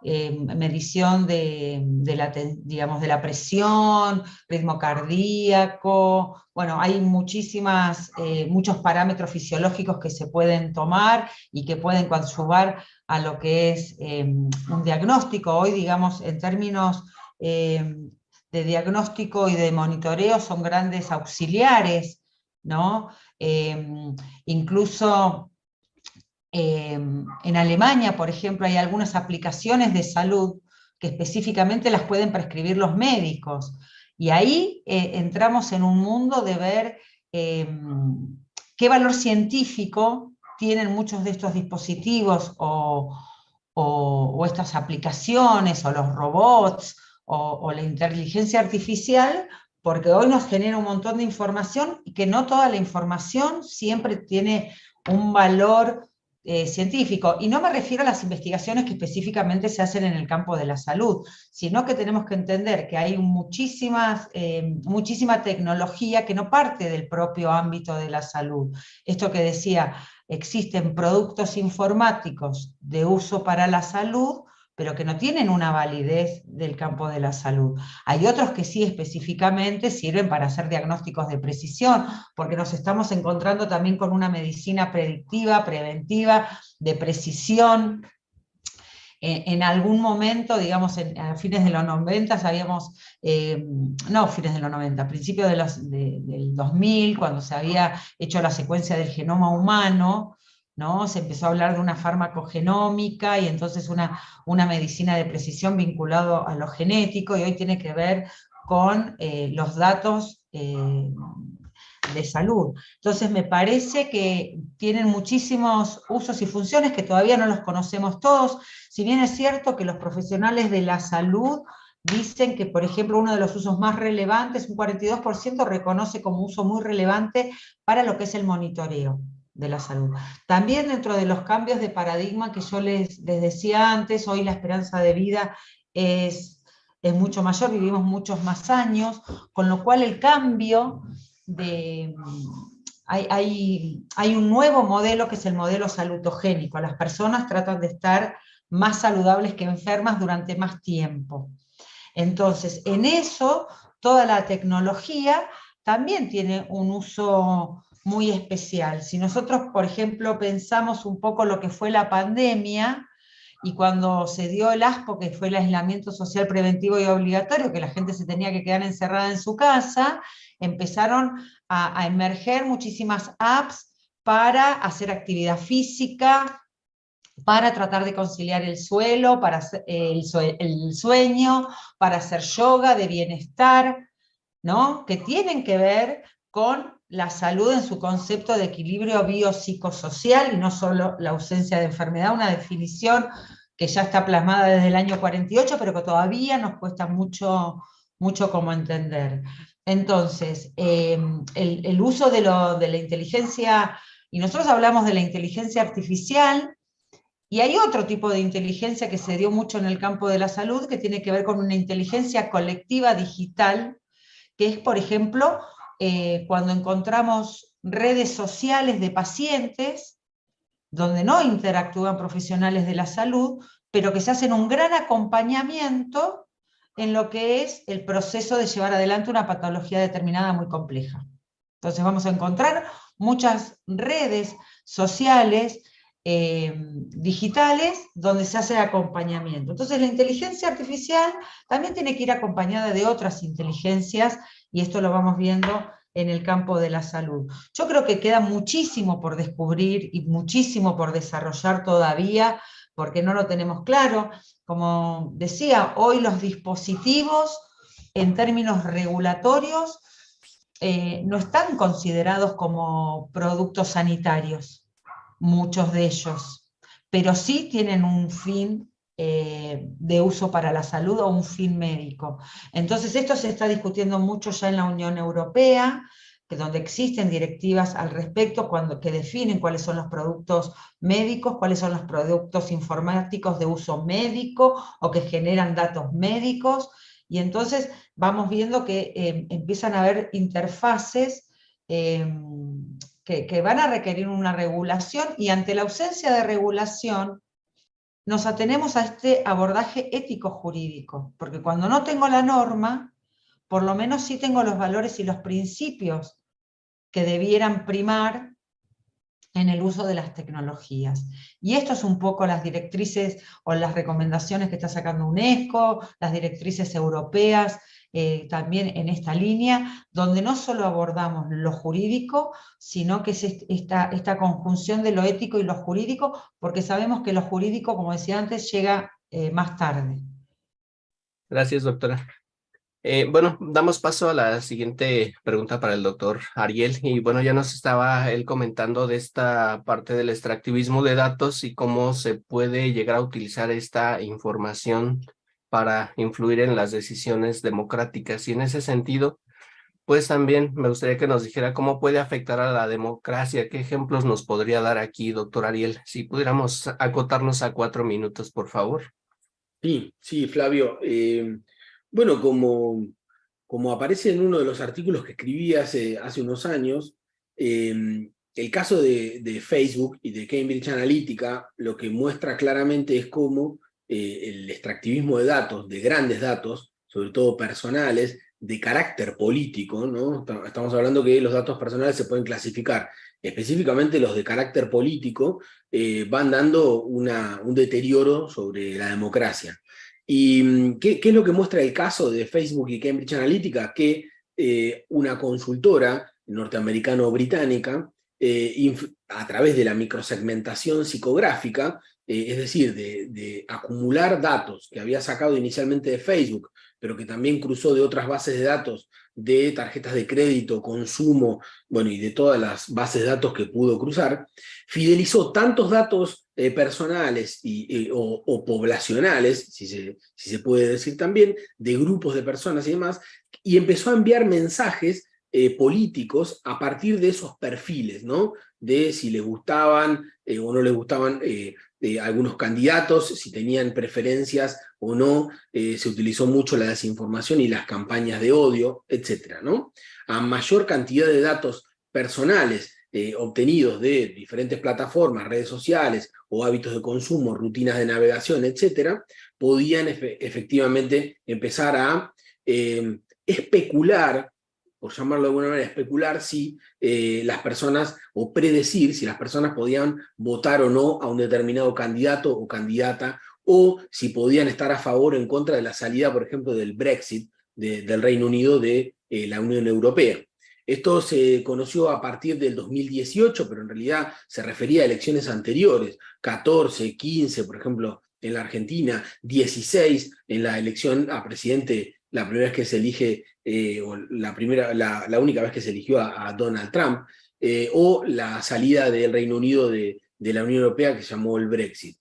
medición digamos, de la presión, ritmo cardíaco. Bueno, hay muchos parámetros fisiológicos que se pueden tomar y que pueden coadyuvar a lo que es un diagnóstico. Hoy, digamos, en términos de diagnóstico y de monitoreo son grandes auxiliares, ¿no? Incluso en Alemania, por ejemplo, hay algunas aplicaciones de salud que específicamente las pueden prescribir los médicos. Y ahí entramos en un mundo de ver qué valor científico tienen muchos de estos dispositivos o estas aplicaciones o los robots o la inteligencia artificial, porque hoy nos genera un montón de información y que no toda la información siempre tiene un valor científico. Y no me refiero a las investigaciones que específicamente se hacen en el campo de la salud, sino que tenemos que entender que hay muchísima tecnología que no parte del propio ámbito de la salud. Esto que decía, existen productos informáticos de uso para la salud, pero que no tienen una validez del campo de la salud. Hay otros que sí específicamente sirven para hacer diagnósticos de precisión, porque nos estamos encontrando también con una medicina predictiva, preventiva, de precisión. En algún momento, digamos, a fines de los 90, no fines de los 90, a principios del 2000, cuando se había hecho la secuencia del genoma humano, ¿no? Se empezó a hablar de una farmacogenómica y entonces una medicina de precisión vinculado a lo genético, y hoy tiene que ver con los datos de salud. Entonces me parece que tienen muchísimos usos y funciones que todavía no los conocemos todos, si bien es cierto que los profesionales de la salud dicen que, por ejemplo, uno de los usos más relevantes, un 42% reconoce como uso muy relevante para lo que es el monitoreo de la salud. También dentro de los cambios de paradigma que yo les decía antes, hoy la esperanza de vida es mucho mayor, vivimos muchos más años, con lo cual el cambio de... Hay un nuevo modelo que es el modelo salutogénico. Las personas tratan de estar más saludables que enfermas durante más tiempo. Entonces, en eso, toda la tecnología también tiene un uso muy especial. Si nosotros, por ejemplo, pensamos un poco lo que fue la pandemia, y cuando se dio el ASPO, que fue el aislamiento social preventivo y obligatorio, que la gente se tenía que quedar encerrada en su casa, empezaron a emerger muchísimas apps para hacer actividad física, para tratar de conciliar el sueño, para hacer yoga de bienestar, ¿no? Que tienen que ver con la salud en su concepto de equilibrio biopsicosocial y no solo la ausencia de enfermedad, una definición que ya está plasmada desde el año 48, pero que todavía nos cuesta mucho, mucho como entender. Entonces, el uso de la inteligencia, y nosotros hablamos de la inteligencia artificial, y hay otro tipo de inteligencia que se dio mucho en el campo de la salud, que tiene que ver con una inteligencia colectiva digital, que es, por ejemplo, cuando encontramos redes sociales de pacientes, donde no interactúan profesionales de la salud, pero que se hacen un gran acompañamiento en lo que es el proceso de llevar adelante una patología determinada muy compleja. Entonces vamos a encontrar muchas redes sociales digitales donde se hace acompañamiento. Entonces la inteligencia artificial también tiene que ir acompañada de otras inteligencias, y esto lo vamos viendo en el campo de la salud. Yo creo que queda muchísimo por descubrir y muchísimo por desarrollar todavía, porque no lo tenemos claro. Como decía, hoy los dispositivos en términos regulatorios no están considerados como productos sanitarios, muchos de ellos, pero sí tienen un fin de uso para la salud o un fin médico. Entonces esto se está discutiendo mucho ya en la Unión Europea, donde existen directivas al respecto que definen cuáles son los productos médicos, cuáles son los productos informáticos de uso médico o que generan datos médicos, y entonces vamos viendo que empiezan a haber interfaces que van a requerir una regulación, y ante la ausencia de regulación nos atenemos a este abordaje ético-jurídico, porque cuando no tengo la norma, por lo menos sí tengo los valores y los principios que debieran primar en el uso de las tecnologías. Y esto es un poco las directrices o las recomendaciones que está sacando UNESCO, las directrices europeas, también en esta línea, donde no solo abordamos lo jurídico, sino que es esta conjunción de lo ético y lo jurídico, porque sabemos que lo jurídico, como decía antes, llega más tarde. Gracias, doctora. Bueno, damos paso a la siguiente pregunta para el doctor Ariel. Y bueno, ya nos estaba él comentando de esta parte del extractivismo de datos y cómo se puede llegar a utilizar esta información para influir en las decisiones democráticas. Y en ese sentido, pues también me gustaría que nos dijera cómo puede afectar a la democracia. ¿Qué ejemplos nos podría dar aquí, doctor Ariel? Si pudiéramos acotarnos a 4 minutos, por favor. Sí, Flavio. Bueno, como aparece en uno de los artículos que escribí hace unos años, el caso de Facebook y de Cambridge Analytica lo que muestra claramente es cómo el extractivismo de datos, de grandes datos, sobre todo personales, de carácter político, ¿no? Estamos hablando que los datos personales se pueden clasificar, específicamente los de carácter político, van dando un deterioro sobre la democracia. ¿Y qué es lo que muestra el caso de Facebook y Cambridge Analytica? Que una consultora norteamericano-británica, a través de la microsegmentación psicográfica, es decir, de acumular datos que había sacado inicialmente de Facebook, pero que también cruzó de otras bases de datos, de tarjetas de crédito, consumo, bueno, y de todas las bases de datos que pudo cruzar, fidelizó tantos datos personales o poblacionales, si se puede decir también, de grupos de personas y demás, y empezó a enviar mensajes políticos a partir de esos perfiles, ¿no? De si les gustaban o no les gustaban algunos candidatos, si tenían preferencias o no, se utilizó mucho la desinformación y las campañas de odio, etcétera, ¿no? A mayor cantidad de datos personales obtenidos de diferentes plataformas, redes sociales o hábitos de consumo, rutinas de navegación, etcétera, podían efectivamente empezar a especular, por llamarlo de alguna manera, especular si las personas, o predecir si las personas podían votar o no a un determinado candidato o candidata, o si podían estar a favor o en contra de la salida, por ejemplo, del Brexit, del Reino Unido de la Unión Europea. Esto se conoció a partir del 2018, pero en realidad se refería a elecciones anteriores, 14, 15, por ejemplo, en la Argentina, 16 en la elección a presidente, la primera vez que se elige, o la única vez que se eligió a Donald Trump, o la salida del Reino Unido de la Unión Europea que se llamó el Brexit.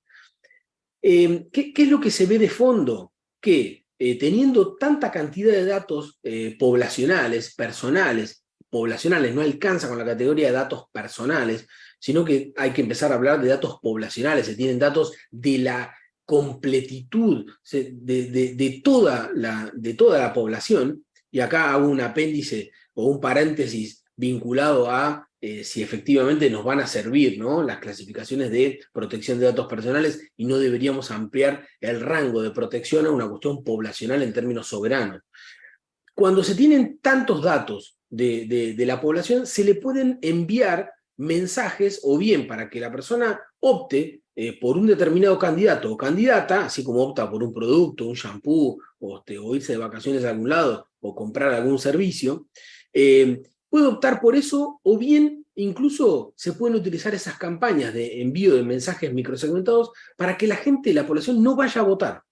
¿Qué es lo que se ve de fondo? Que teniendo tanta cantidad de datos poblacionales, personales, no alcanza con la categoría de datos personales, sino que hay que empezar a hablar de datos poblacionales, se tienen datos de la completitud de toda la población, y acá hago un apéndice o un paréntesis vinculado a si efectivamente nos van a servir, ¿no?, las clasificaciones de protección de datos personales, y no deberíamos ampliar el rango de protección a una cuestión poblacional en términos soberanos. Cuando se tienen tantos datos de la población, se le pueden enviar mensajes, o bien para que la persona opte por un determinado candidato o candidata, así como opta por un producto, un shampoo, o irse de vacaciones a algún lado, o comprar algún servicio, puede optar por eso, o bien incluso se pueden utilizar esas campañas de envío de mensajes microsegmentados para que la gente, la población, no vaya a votar.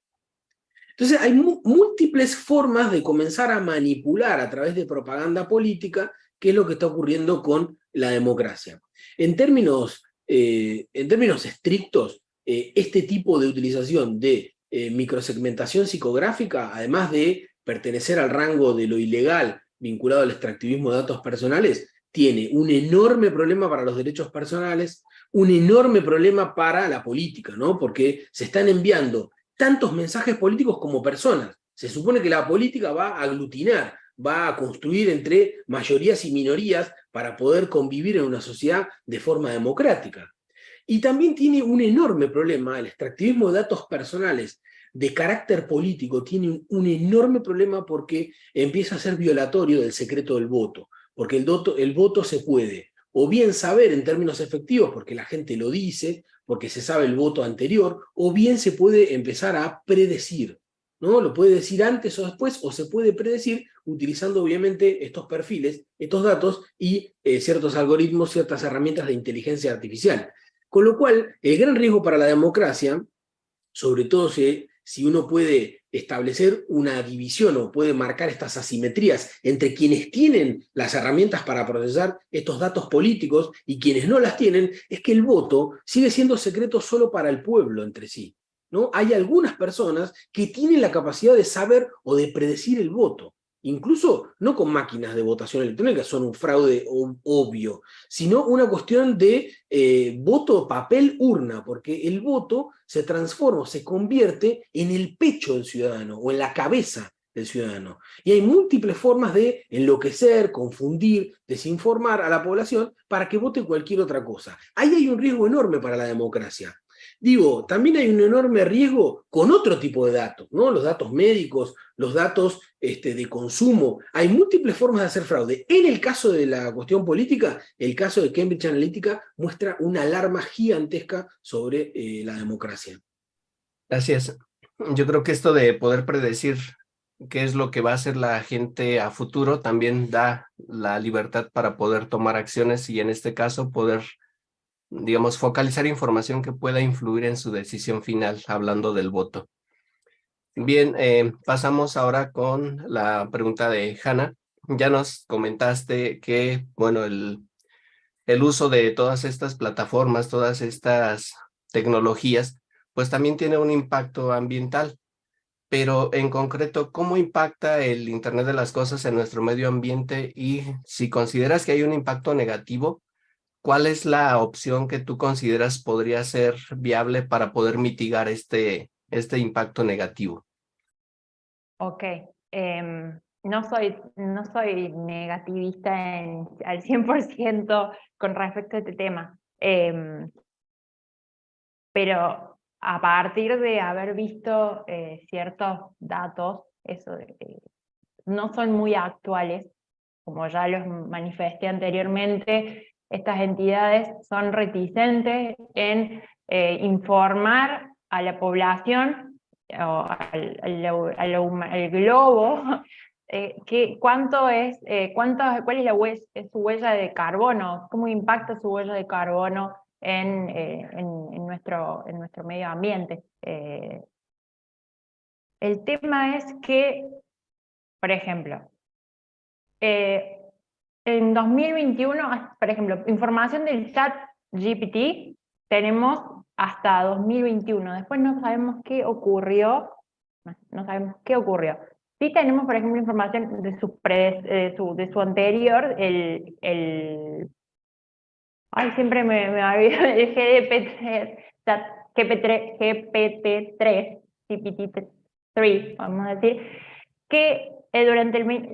Entonces hay múltiples formas de comenzar a manipular a través de propaganda política, que es lo que está ocurriendo con la democracia. En términos estrictos, este tipo de utilización de microsegmentación psicográfica, además de pertenecer al rango de lo ilegal vinculado al extractivismo de datos personales, tiene un enorme problema para los derechos personales, un enorme problema para la política, ¿no? Porque se están enviando tantos mensajes políticos como personas. Se supone que la política va a aglutinar, va a construir entre mayorías y minorías para poder convivir en una sociedad de forma democrática. Y también tiene un enorme problema, el extractivismo de datos personales de carácter político tiene un enorme problema porque empieza a ser violatorio del secreto del voto, porque el voto se puede o bien saber en términos efectivos, porque la gente lo dice, porque se sabe el voto anterior, o bien se puede empezar a predecir, ¿no? Lo puede decir antes o después, o se puede predecir utilizando obviamente estos perfiles, estos datos y ciertos algoritmos, ciertas herramientas de inteligencia artificial. Con lo cual, el gran riesgo para la democracia, sobre todo si uno puede establecer una división o puede marcar estas asimetrías entre quienes tienen las herramientas para procesar estos datos políticos y quienes no las tienen, es que el voto sigue siendo secreto solo para el pueblo entre sí, ¿no? Hay algunas personas que tienen la capacidad de saber o de predecir el voto, incluso no con máquinas de votación electrónica, son un fraude obvio, sino una cuestión de voto papel urna, porque el voto se transforma, se convierte en el pecho del ciudadano o en la cabeza del ciudadano. Y hay múltiples formas de enloquecer, confundir, desinformar a la población para que vote cualquier otra cosa. Ahí hay un riesgo enorme para la democracia. Digo, también hay un enorme riesgo con otro tipo de datos, ¿no? Los datos médicos, los datos de consumo. Hay múltiples formas de hacer fraude. En el caso de la cuestión política, el caso de Cambridge Analytica muestra una alarma gigantesca sobre la democracia. Gracias. Yo creo que esto de poder predecir qué es lo que va a hacer la gente a futuro también da la libertad para poder tomar acciones y en este caso poder, digamos, focalizar información que pueda influir en su decisión final, hablando del voto. Bien, pasamos ahora con la pregunta de Hannah. Ya nos comentaste que, bueno, el uso de todas estas plataformas, todas estas tecnologías, pues también tiene un impacto ambiental. Pero en concreto, ¿cómo impacta el Internet de las cosas en nuestro medio ambiente? Y si consideras que hay un impacto negativo, ¿cuál es la opción que tú consideras podría ser viable para poder mitigar este impacto negativo? Ok, no soy negativista al 100% con respecto a este tema, pero a partir de haber visto ciertos datos, no son muy actuales, como ya los manifesté anteriormente. Estas entidades son reticentes en informar a la población o al globo cuál es su huella de carbono, cómo impacta su huella de carbono en nuestro medio ambiente. El tema es que, por ejemplo, en 2021, por ejemplo, información del chat GPT tenemos hasta 2021. Después no sabemos qué ocurrió. No sabemos qué ocurrió. Sí tenemos, por ejemplo, información de su anterior, siempre me olvido el GPT-3, GPT-3, vamos a decir, que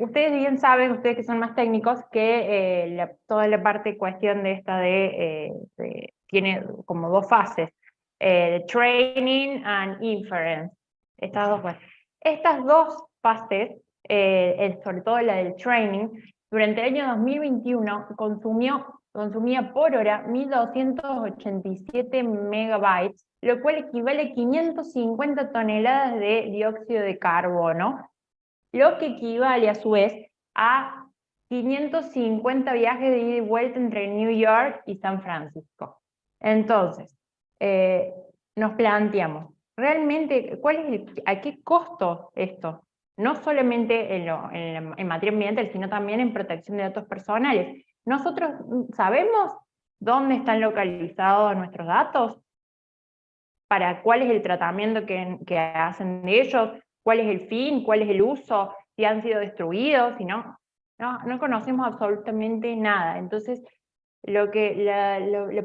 ustedes bien saben, ustedes que son más técnicos, que toda la parte cuestión de esta tiene como dos fases, training and inference. Estas dos fases, sobre todo la del training, durante el año 2021 consumía por hora 1.287 megabytes, lo cual equivale a 550 toneladas de dióxido de carbono, lo que equivale a su vez a 550 viajes de ida y vuelta entre New York y San Francisco. Entonces, nos planteamos, realmente, ¿a qué costo esto? No solamente en materia ambiental, sino también en protección de datos personales. ¿Nosotros sabemos dónde están localizados nuestros datos? ¿Para cuál es el tratamiento que hacen de ellos? ¿Cuál es el fin? ¿Cuál es el uso? ¿Si han sido destruidos? Si no conocemos absolutamente nada. Entonces, lo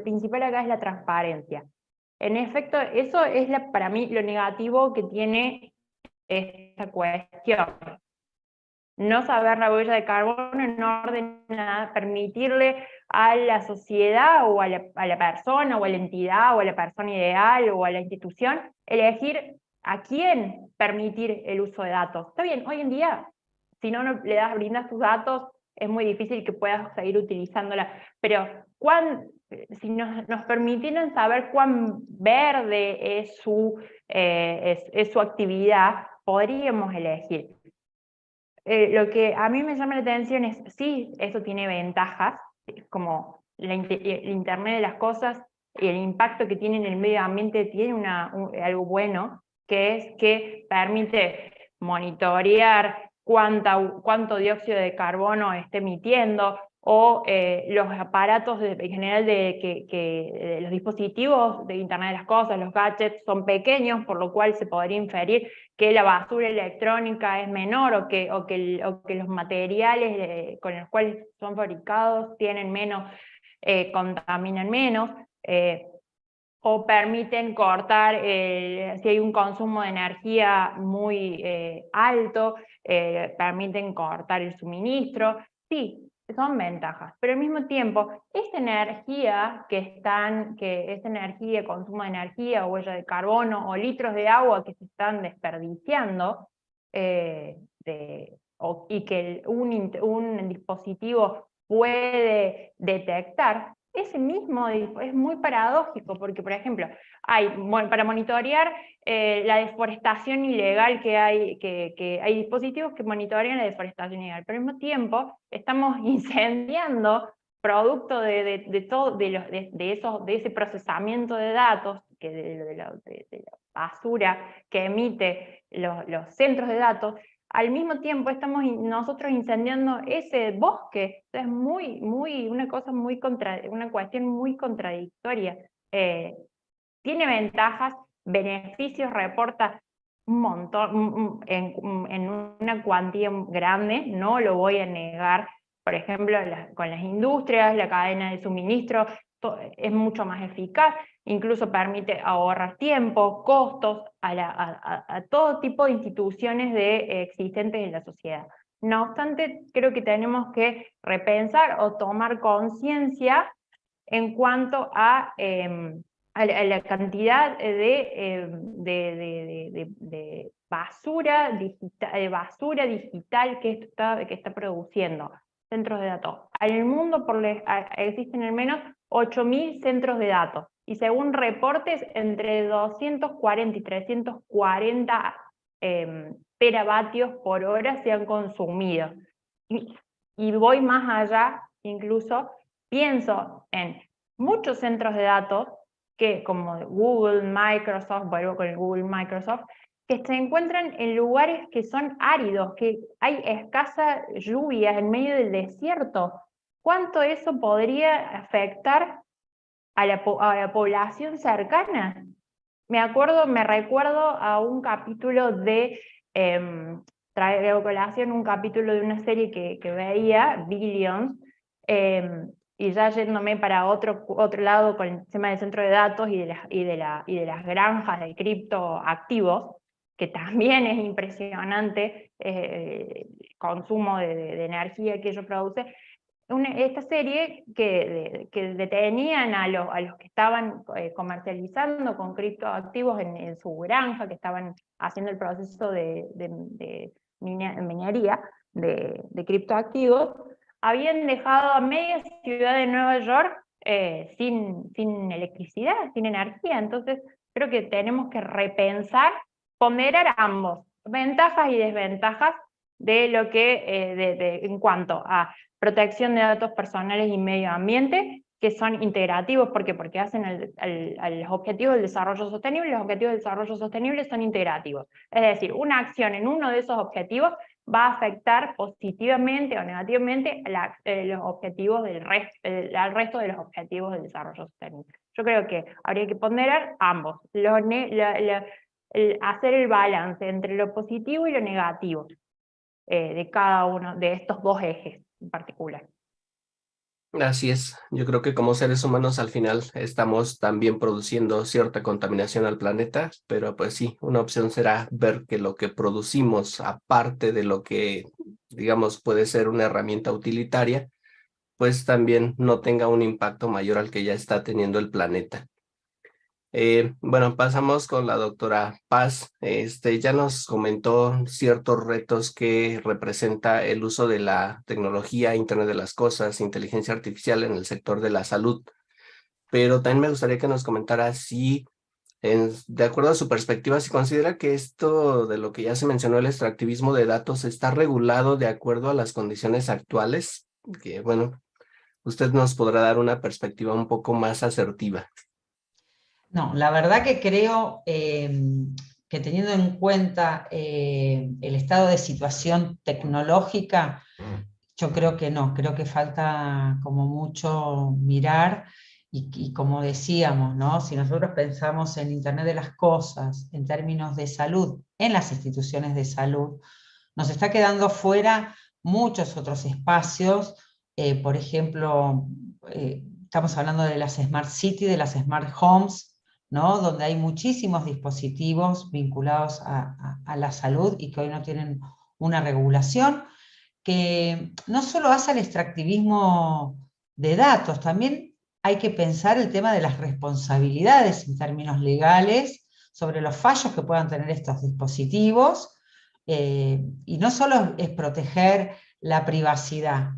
principal acá es la transparencia. En efecto, eso es para mí lo negativo que tiene esta cuestión. No saber la huella de carbono en orden a permitirle a la sociedad o a la persona o a la entidad o a la persona ideal o a la institución elegir a quién permitir el uso de datos. Está bien, hoy en día, si no le brindas tus datos, es muy difícil que puedas seguir utilizándola, pero si nos permitieran saber cuán verde es su actividad, podríamos elegir. Lo que a mí me llama la atención es, sí, eso tiene ventajas, como el Internet de las cosas y el impacto que tiene en el medio ambiente tiene algo bueno, que es que permite monitorear cuánto dióxido de carbono esté emitiendo, o los aparatos en general de los dispositivos de Internet de las cosas, los gadgets, son pequeños, por lo cual se podría inferir que la basura electrónica es menor, o que los materiales con los cuales son fabricados tienen menos, contaminan menos, o permiten cortar, si hay un consumo de energía muy alto, permiten cortar el suministro. Sí, son ventajas, pero al mismo tiempo, esa energía consumo de energía, o huella de carbono, o litros de agua que se están desperdiciando, y que un dispositivo puede detectar, ese mismo es muy paradójico, porque, por ejemplo, para monitorear la deforestación ilegal que hay dispositivos que monitorean la deforestación ilegal, pero al mismo tiempo estamos incendiando producto de ese procesamiento de datos, de la basura que emite los centros de datos. Al mismo tiempo estamos nosotros incendiando ese bosque. Es una cuestión muy contradictoria. tiene ventajas, beneficios, reporta un montón, en una cuantía grande, no lo voy a negar. Por ejemplo, con las industrias, la cadena de suministro es mucho más eficaz, incluso permite ahorrar tiempo, costos a todo tipo de instituciones existentes en la sociedad. No obstante, creo que tenemos que repensar o tomar conciencia en cuanto a la cantidad de basura digital que está produciendo centros de datos. En el mundo existen al menos 8.000 centros de datos, y según reportes, entre 240 y 340 teravatios por hora se han consumido. Y voy más allá, incluso pienso en muchos centros de datos, que como Google, Microsoft, vuelvo con el Google, Microsoft, que se encuentran en lugares que son áridos, que hay escasa lluvia en medio del desierto. ¿Cuánto eso podría afectar a la población cercana? Me recuerdo a un capítulo traigo colación un capítulo de una serie que veía, Billions, y ya yéndome para otro lado con el tema del centro de datos y de las granjas de criptoactivos, que también es impresionante el consumo de energía que ello produce. Esta serie que detenían a los que estaban comercializando con criptoactivos en su granja, que estaban haciendo el proceso de minería de criptoactivos, habían dejado a media ciudad de Nueva York sin electricidad, sin energía. Entonces creo que tenemos que repensar, ponderar ambos, ventajas y desventajas de lo que, en cuanto a protección de datos personales y medio ambiente, que son integrativos. ¿Por qué? Porque hacen los objetivos del desarrollo sostenible. Los objetivos del desarrollo sostenible son integrativos. Es decir, una acción en uno de esos objetivos va a afectar positivamente o negativamente los objetivos al resto de los objetivos del desarrollo sostenible. Yo creo que habría que ponderar ambos, hacer el balance entre lo positivo y lo negativo de cada uno de estos dos ejes en particular. Así es, yo creo que como seres humanos al final estamos también produciendo cierta contaminación al planeta, pero pues sí, una opción será ver que lo que producimos, aparte de lo que, digamos, puede ser una herramienta utilitaria, pues también no tenga un impacto mayor al que ya está teniendo el planeta. Bueno, pasamos con la doctora Paz. Ya nos comentó ciertos retos que representa el uso de la tecnología, Internet de las Cosas, inteligencia artificial en el sector de la salud. Pero también me gustaría que nos comentara si, de acuerdo a su perspectiva, si considera que esto de lo que ya se mencionó, el extractivismo de datos, está regulado de acuerdo a las condiciones actuales. Que bueno, usted nos podrá dar una perspectiva un poco más asertiva. No, la verdad que creo que teniendo en cuenta el estado de situación tecnológica, yo creo que no, creo que falta como mucho mirar y como decíamos, ¿no? Si nosotros pensamos en Internet de las Cosas, en términos de salud, en las instituciones de salud, nos está quedando fuera muchos otros espacios, por ejemplo, estamos hablando de las Smart Cities, de las Smart Homes, ¿no? Donde hay muchísimos dispositivos vinculados a la salud y que hoy no tienen una regulación, que no solo hace el extractivismo de datos, también hay que pensar el tema de las responsabilidades en términos legales sobre los fallos que puedan tener estos dispositivos, y no solo es proteger la privacidad,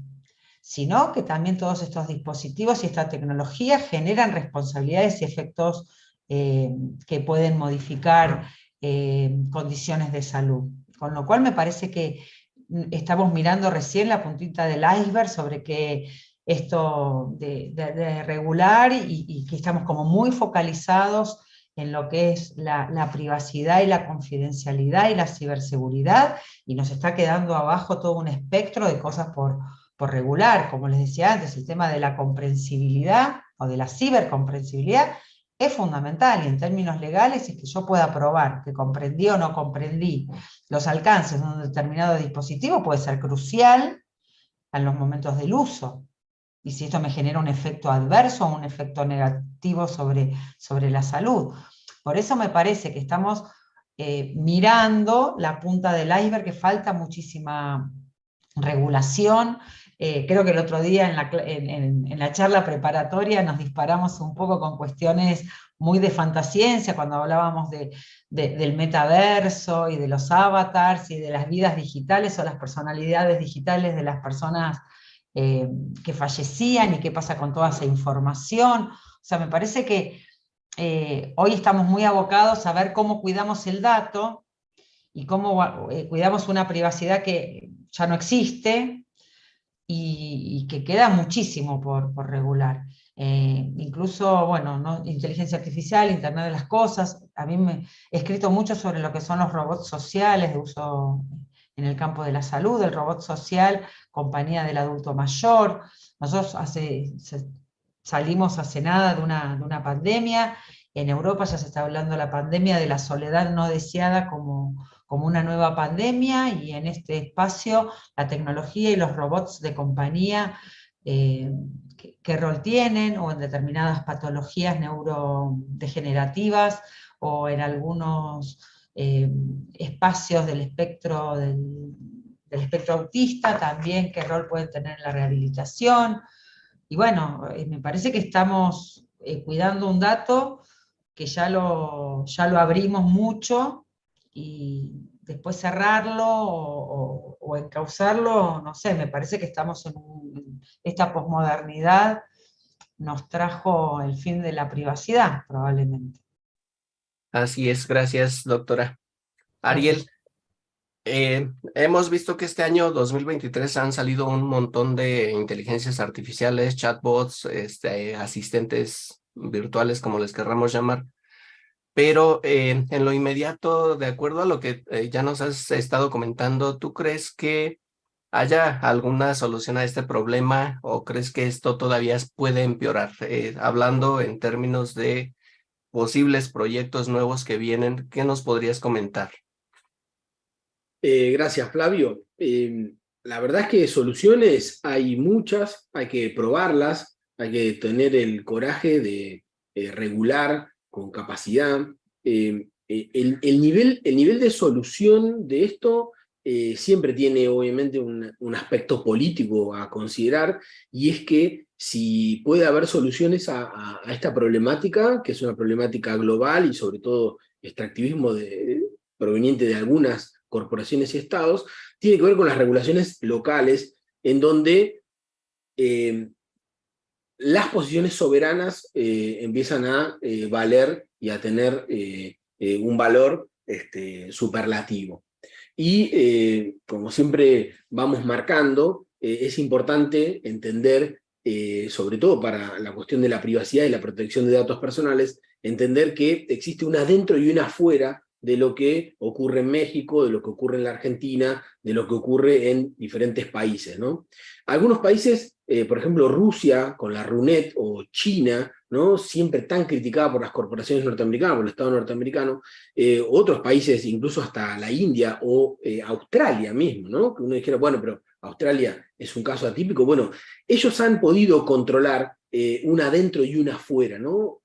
sino que también todos estos dispositivos y esta tecnología generan responsabilidades y efectos que pueden modificar condiciones de salud. Con lo cual me parece que estamos mirando recién la puntita del iceberg sobre que esto de regular y que estamos como muy focalizados en lo que es la privacidad y la confidencialidad y la ciberseguridad, y nos está quedando abajo todo un espectro de cosas por regular, como les decía antes, el tema de la comprensibilidad o de la cibercomprensibilidad es fundamental, y en términos legales es que yo pueda probar que comprendí o no comprendí los alcances de un determinado dispositivo, puede ser crucial en los momentos del uso. Y si esto me genera un efecto adverso o un efecto negativo sobre la salud. Por eso me parece que estamos mirando la punta del iceberg, que falta muchísima regulación. Creo que el otro día en la charla preparatoria nos disparamos un poco con cuestiones muy de fantasciencia, cuando hablábamos del metaverso y de los avatars y de las vidas digitales o las personalidades digitales de las personas que fallecían y qué pasa con toda esa información. O sea, me parece que hoy estamos muy abocados a ver cómo cuidamos el dato y cómo cuidamos una privacidad que ya no existe y que queda muchísimo por regular. Incluso, bueno, ¿no? Inteligencia artificial, Internet de las cosas. A mí he escrito mucho sobre lo que son los robots sociales de uso en el campo de la salud, el robot social, compañía del adulto mayor. Nosotros salimos hace nada de una pandemia. En Europa ya se está hablando de la pandemia de la soledad no deseada como una nueva pandemia, y en este espacio la tecnología y los robots de compañía, qué rol tienen, o en determinadas patologías neurodegenerativas, o en algunos espacios del espectro autista también, qué rol pueden tener en la rehabilitación. Y bueno, me parece que estamos cuidando un dato que ya lo abrimos mucho, y después cerrarlo o encauzarlo, no sé, me parece que estamos en esta posmodernidad nos trajo el fin de la privacidad, probablemente. Así es, gracias, doctora. Ariel, hemos visto que este año 2023 han salido un montón de inteligencias artificiales, chatbots, asistentes virtuales, como les querramos llamar. Pero en lo inmediato, de acuerdo a lo que ya nos has estado comentando, ¿tú crees que haya alguna solución a este problema o crees que esto todavía puede empeorar? Hablando en términos de posibles proyectos nuevos que vienen, ¿qué nos podrías comentar? Gracias, Flavio. La verdad es que soluciones hay muchas, hay que probarlas, hay que tener el coraje de regular con capacidad. El nivel de solución de esto siempre tiene obviamente un aspecto político a considerar, y es que si puede haber soluciones a esta problemática, que es una problemática global y sobre todo extractivismo proveniente de algunas corporaciones y estados, tiene que ver con las regulaciones locales, en donde las posiciones soberanas empiezan a valer y a tener un valor superlativo. Y como siempre vamos marcando, es importante entender, sobre todo para la cuestión de la privacidad y la protección de datos personales, entender que existe una adentro y una afuera de lo que ocurre en México, de lo que ocurre en la Argentina, de lo que ocurre en diferentes países, ¿no? Algunos países, por ejemplo Rusia con la RUNET, o China, ¿no? Siempre tan criticada por las corporaciones norteamericanas, por el Estado norteamericano, otros países, incluso hasta la India o Australia mismo, ¿no? Que uno dijera, bueno, pero Australia es un caso atípico. Bueno, ellos han podido controlar una adentro y una afuera, ¿no?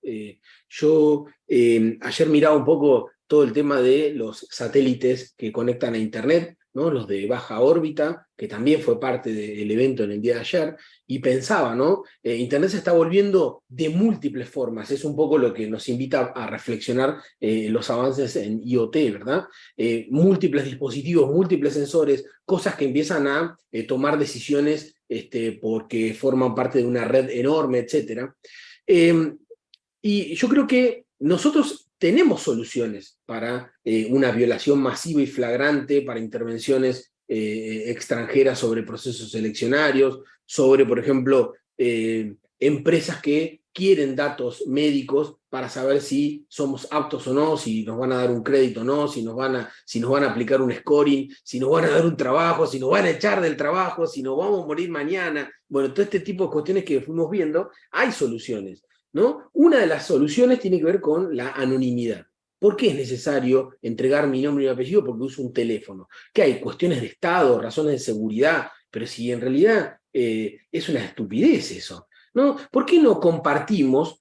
Yo ayer miraba un poco todo el tema de los satélites que conectan a Internet, ¿no? Los de baja órbita, que también fue parte del evento en el día de ayer, y pensaba, ¿no? Internet se está volviendo de múltiples formas, es un poco lo que nos invita a reflexionar los avances en IoT, ¿verdad? Múltiples dispositivos, múltiples sensores, cosas que empiezan a tomar decisiones porque forman parte de una red enorme, etc. Y yo creo que nosotros tenemos soluciones para una violación masiva y flagrante, para intervenciones extranjeras sobre procesos eleccionarios, sobre, por ejemplo, empresas que quieren datos médicos para saber si somos aptos o no, si nos van a dar un crédito o no, si nos van a aplicar un scoring, si nos van a dar un trabajo, si nos van a echar del trabajo, si nos vamos a morir mañana. Bueno, todo este tipo de cuestiones que fuimos viendo, hay soluciones. ¿no? Una de las soluciones tiene que ver con la anonimidad. ¿Por qué es necesario entregar mi nombre y mi apellido? Porque uso un teléfono. ¿Qué hay? Cuestiones de Estado, razones de seguridad, pero si en realidad es una estupidez eso, ¿no? ¿Por qué no compartimos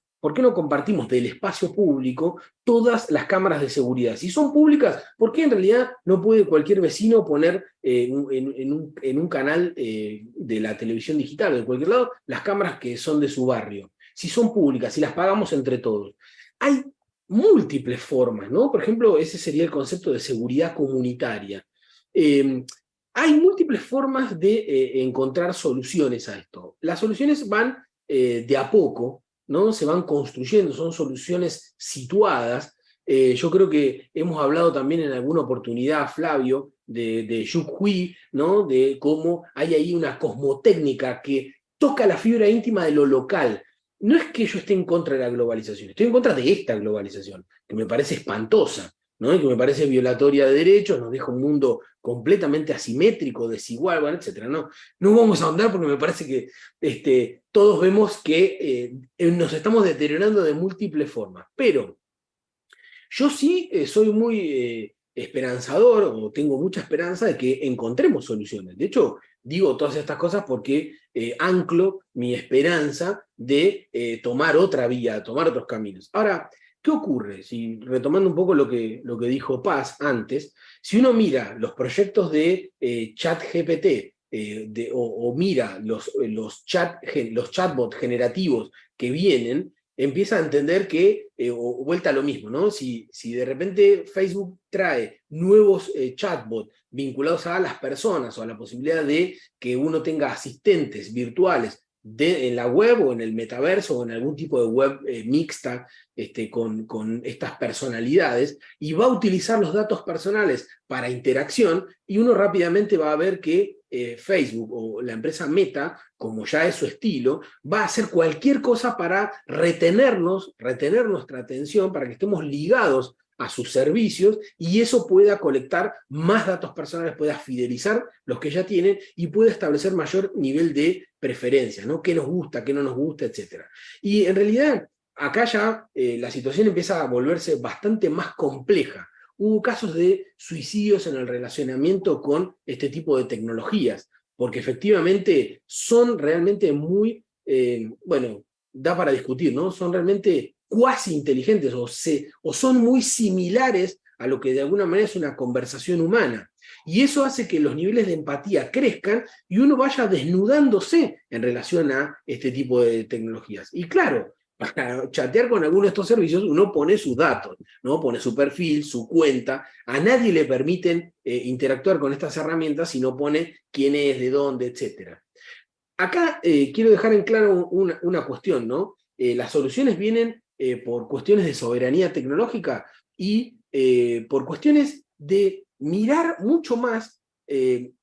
del espacio público todas las cámaras de seguridad? Si son públicas, ¿por qué en realidad no puede cualquier vecino poner en un canal de la televisión digital o de cualquier lado las cámaras que son de su barrio? Si son públicas, si las pagamos entre todos. Hay múltiples formas, ¿no? Por ejemplo, ese sería el concepto de seguridad comunitaria. Hay múltiples formas de encontrar soluciones a esto. Las soluciones van de a poco, ¿no? Se van construyendo, son soluciones situadas. Yo creo que hemos hablado también en alguna oportunidad, Flavio, de Yu Hui, ¿no? De cómo hay ahí una cosmotécnica que toca la fibra íntima de lo local. No es que yo esté en contra de la globalización, estoy en contra de esta globalización, que me parece espantosa, ¿no? Y que me parece violatoria de derechos, nos deja un mundo completamente asimétrico, desigual, bueno, etc. No vamos a ahondar porque me parece que todos vemos que nos estamos deteriorando de múltiples formas. Pero yo sí soy muy esperanzador, o tengo mucha esperanza de que encontremos soluciones. De hecho, digo todas estas cosas porque anclo mi esperanza de tomar otra vía, tomar otros caminos. Ahora, ¿qué ocurre? Si, retomando un poco lo que dijo Paz antes, si uno mira los proyectos de ChatGPT o mira los chatbots generativos que vienen, empieza a entender que, o vuelta a lo mismo, ¿no? Si de repente Facebook trae nuevos chatbots vinculados a las personas o a la posibilidad de que uno tenga asistentes virtuales en la web o en el metaverso o en algún tipo de web mixta con estas personalidades, y va a utilizar los datos personales para interacción, y uno rápidamente va a ver que Facebook o la empresa Meta, como ya es su estilo, va a hacer cualquier cosa para retener nuestra atención, para que estemos ligados a sus servicios, y eso pueda colectar más datos personales, pueda fidelizar los que ya tienen y pueda establecer mayor nivel de preferencia, ¿no? ¿Qué nos gusta, qué no nos gusta, etcétera? Y en realidad acá ya la situación empieza a volverse bastante más compleja. Hubo casos de suicidios en el relacionamiento con este tipo de tecnologías, porque efectivamente son realmente muy, bueno, da para discutir, ¿no? Son realmente cuasi inteligentes o son muy similares a lo que de alguna manera es una conversación humana. Y eso hace que los niveles de empatía crezcan y uno vaya desnudándose en relación a este tipo de tecnologías. Y claro, para chatear con alguno de estos servicios uno pone sus datos, ¿no? Pone su perfil, su cuenta. A nadie le permiten interactuar con estas herramientas si no pone quién es, de dónde, etc. Acá quiero dejar en claro una cuestión, ¿no? Las soluciones vienen por cuestiones de soberanía tecnológica y por cuestiones de mirar mucho más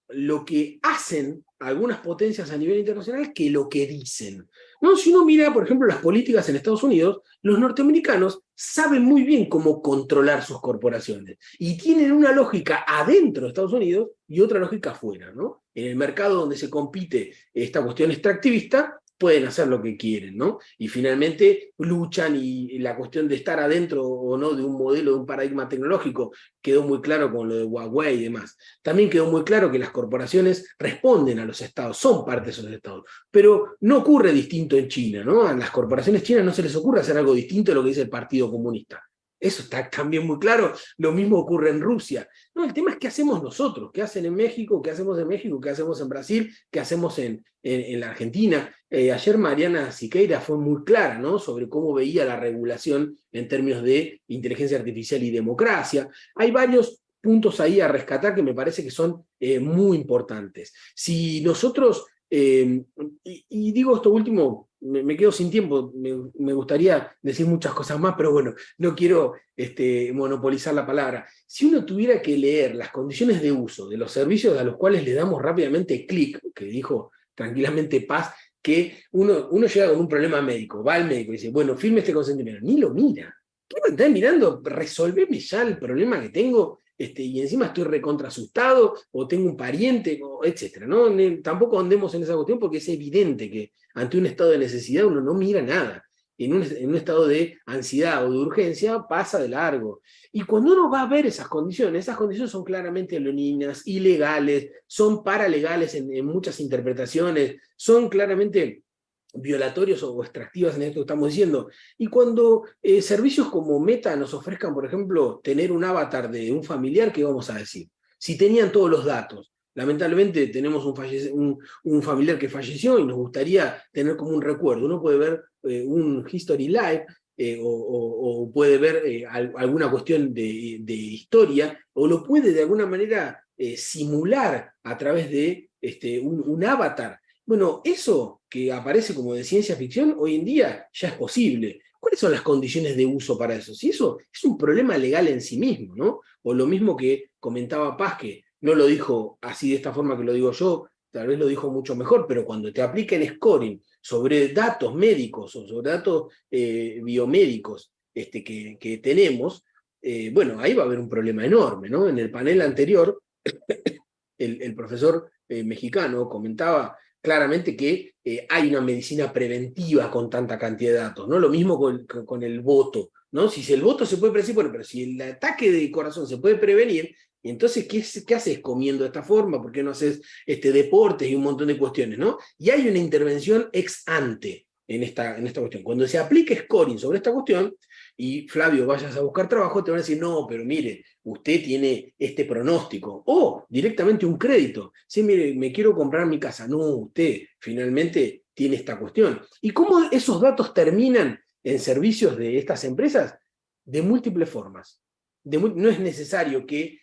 lo que hacen algunas potencias a nivel internacional que lo que dicen. ¿No? Si uno mira, por ejemplo, las políticas en Estados Unidos, los norteamericanos saben muy bien cómo controlar sus corporaciones y tienen una lógica adentro de Estados Unidos y otra lógica afuera, ¿no? En el mercado donde se compite esta cuestión extractivista, pueden hacer lo que quieren, ¿no? Y finalmente luchan, y la cuestión de estar adentro o no de un modelo, de un paradigma tecnológico, quedó muy claro con lo de Huawei y demás. También quedó muy claro que las corporaciones responden a los estados, son parte de esos estados, pero no ocurre distinto en China, ¿no? A las corporaciones chinas no se les ocurre hacer algo distinto de lo que dice el Partido Comunista. Eso está también muy claro. Lo mismo ocurre en Rusia. No, el tema es qué hacemos nosotros, qué hacen en México, qué hacemos en México, qué hacemos en Brasil, qué hacemos en la Argentina. Ayer Mariana Siqueira fue muy clara, ¿no? Sobre cómo veía la regulación en términos de inteligencia artificial y democracia. Hay varios puntos ahí a rescatar que me parece que son muy importantes. Si nosotros, y digo esto último, me quedo sin tiempo, me gustaría decir muchas cosas más, pero bueno, no quiero monopolizar la palabra. Si uno tuviera que leer las condiciones de uso de los servicios a los cuales le damos rápidamente clic, que dijo tranquilamente Paz, que uno llega con un problema médico, va al médico y dice, bueno, firme este consentimiento, ni lo mira. ¿Qué me estás mirando? Resolveme ya el problema que tengo, y encima estoy recontra asustado, o tengo un pariente, etc. ¿No? Tampoco andemos en esa cuestión porque es evidente que ante un estado de necesidad uno no mira nada. en un estado de ansiedad o de urgencia, pasa de largo. Y cuando uno va a ver esas condiciones son claramente leoninas, ilegales, son paralegales en muchas interpretaciones, son claramente violatorios o extractivas en esto que estamos diciendo. Y cuando servicios como Meta nos ofrezcan, por ejemplo, tener un avatar de un familiar, ¿qué vamos a decir? Si tenían todos los datos. Lamentablemente tenemos un familiar que falleció y nos gustaría tener como un recuerdo. Uno puede ver un History Live o puede ver alguna cuestión de historia, o lo puede de alguna manera simular a través de un avatar. Bueno, eso que aparece como de ciencia ficción, hoy en día ya es posible. ¿Cuáles son las condiciones de uso para eso? Si eso es un problema legal en sí mismo, ¿no? O lo mismo que comentaba Paz, que no lo dijo así de esta forma que lo digo yo, tal vez lo dijo mucho mejor, pero cuando te aplican scoring sobre datos médicos o sobre datos biomédicos que tenemos, bueno, ahí va a haber un problema enorme, ¿no? En el panel anterior, el profesor mexicano comentaba claramente que hay una medicina preventiva con tanta cantidad de datos, ¿no? Lo mismo con el voto, ¿no? Si el voto se puede predecir, bueno, pero si el ataque de corazón se puede prevenir, entonces, ¿qué haces comiendo de esta forma? ¿Por qué no haces deportes y un montón de cuestiones, ¿no? Y hay una intervención ex ante en esta cuestión. Cuando se aplica scoring sobre esta cuestión, y Flavio, vayas a buscar trabajo, te van a decir, no, pero mire, usted tiene este pronóstico, o directamente un crédito. Sí, mire, me quiero comprar mi casa. No, usted finalmente tiene esta cuestión. ¿Y cómo esos datos terminan en servicios de estas empresas? De múltiples formas. No es necesario que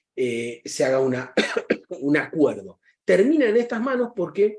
se haga un acuerdo. Termina en estas manos porque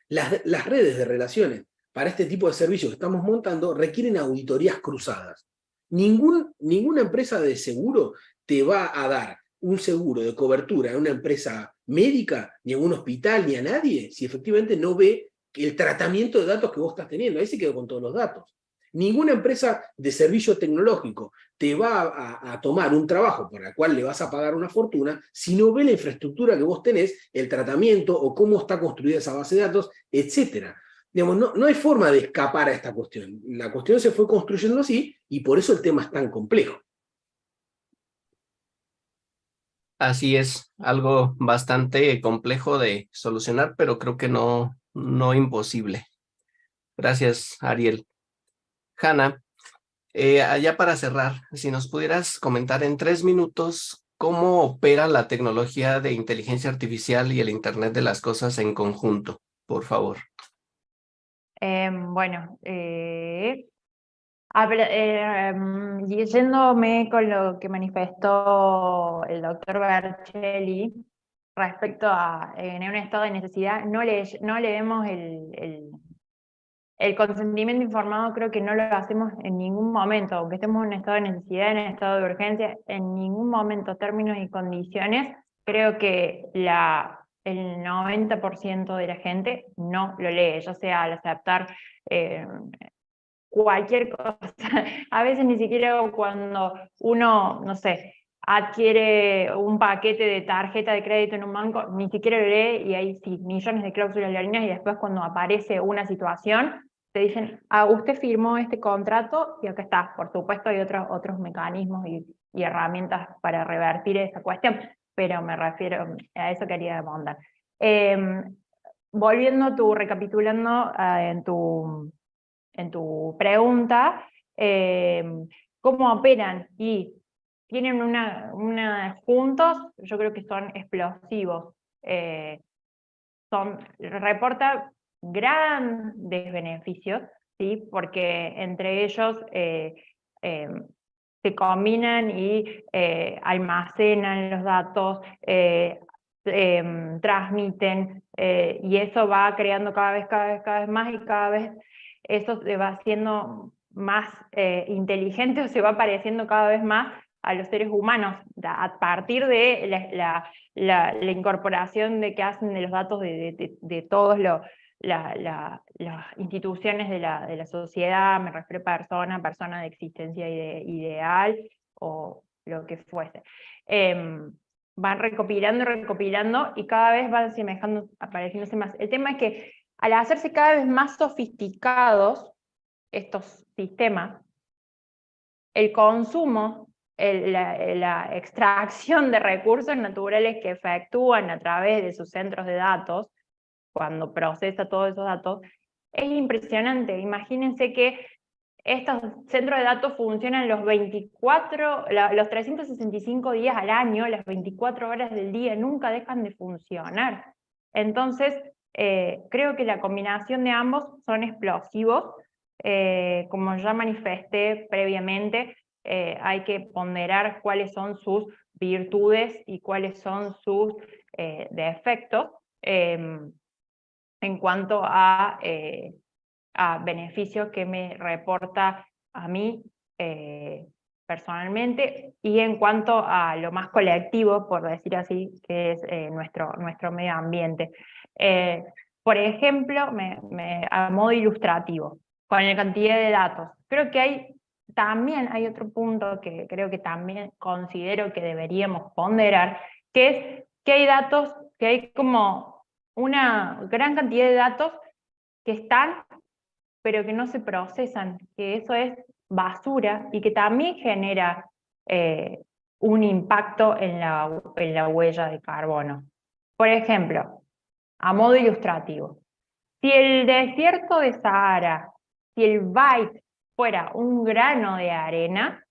las redes de relaciones para este tipo de servicios que estamos montando requieren auditorías cruzadas. Ninguna empresa de seguro te va a dar un seguro de cobertura a una empresa médica, ni a un hospital, ni a nadie, si efectivamente no ve el tratamiento de datos que vos estás teniendo. Ahí se quedó con todos los datos. Ninguna empresa de servicio tecnológico te va a tomar un trabajo por el cual le vas a pagar una fortuna si no ve la infraestructura que vos tenés, el tratamiento o cómo está construida esa base de datos, etc. Digamos, no hay forma de escapar a esta cuestión. La cuestión se fue construyendo así y por eso el tema es tan complejo. Así es, algo bastante complejo de solucionar, pero creo que no imposible. Gracias, Ariel. Hanna, allá para cerrar, si nos pudieras comentar en 3 minutos cómo opera la tecnología de inteligencia artificial y el Internet de las cosas en conjunto, por favor. Bueno, yéndome con lo que manifestó el doctor Berchelli respecto a en un estado de necesidad, no le demos el consentimiento informado, creo que no lo hacemos en ningún momento, aunque estemos en un estado de necesidad, en un estado de urgencia, en ningún momento, términos y condiciones, creo que el 90% de la gente no lo lee, ya sea al aceptar cualquier cosa. A veces ni siquiera cuando uno, no sé, adquiere un paquete de tarjeta de crédito en un banco, ni siquiera lo lee y hay sí, millones de cláusulas leoninas y después cuando aparece una situación, te dicen, usted firmó este contrato y acá está. Por supuesto hay otros mecanismos y herramientas para revertir esa cuestión, pero me refiero a eso quería abundar. Volviendo recapitulando en tu pregunta, cómo operan y tienen juntos, yo creo que son explosivos. Reporta grandes beneficios, ¿sí? Porque entre ellos se combinan y almacenan los datos, transmiten, y eso va creando cada vez más, y cada vez eso se va haciendo más inteligente, o se va pareciendo cada vez más a los seres humanos, a partir de la incorporación que hacen de los datos de todos las instituciones de la sociedad, me refiero a persona de existencia ideal, o lo que fuese. Van recopilando, y cada vez van apareciéndose más. El tema es que al hacerse cada vez más sofisticados, estos sistemas, el consumo, la extracción de recursos naturales que efectúan a través de sus centros de datos, cuando procesa todos esos datos, es impresionante. Imagínense que estos centros de datos funcionan los 365 días al año, las 24 horas del día, nunca dejan de funcionar. Entonces, creo que la combinación de ambos son explosivos. Como ya manifesté previamente, hay que ponderar cuáles son sus virtudes y cuáles son sus defectos en cuanto a beneficios que me reporta a mí personalmente, y en cuanto a lo más colectivo, por decir así, que es nuestro medio ambiente. Por ejemplo, a modo ilustrativo, con la cantidad de datos, creo que también hay otro punto que creo que también considero que deberíamos ponderar, que es que hay datos, que hay como una gran cantidad de datos que están, pero que no se procesan, que eso es basura y que también genera un impacto en la huella de carbono. Por ejemplo, a modo ilustrativo, si el desierto de Sahara, si el byte fuera un grano de arena,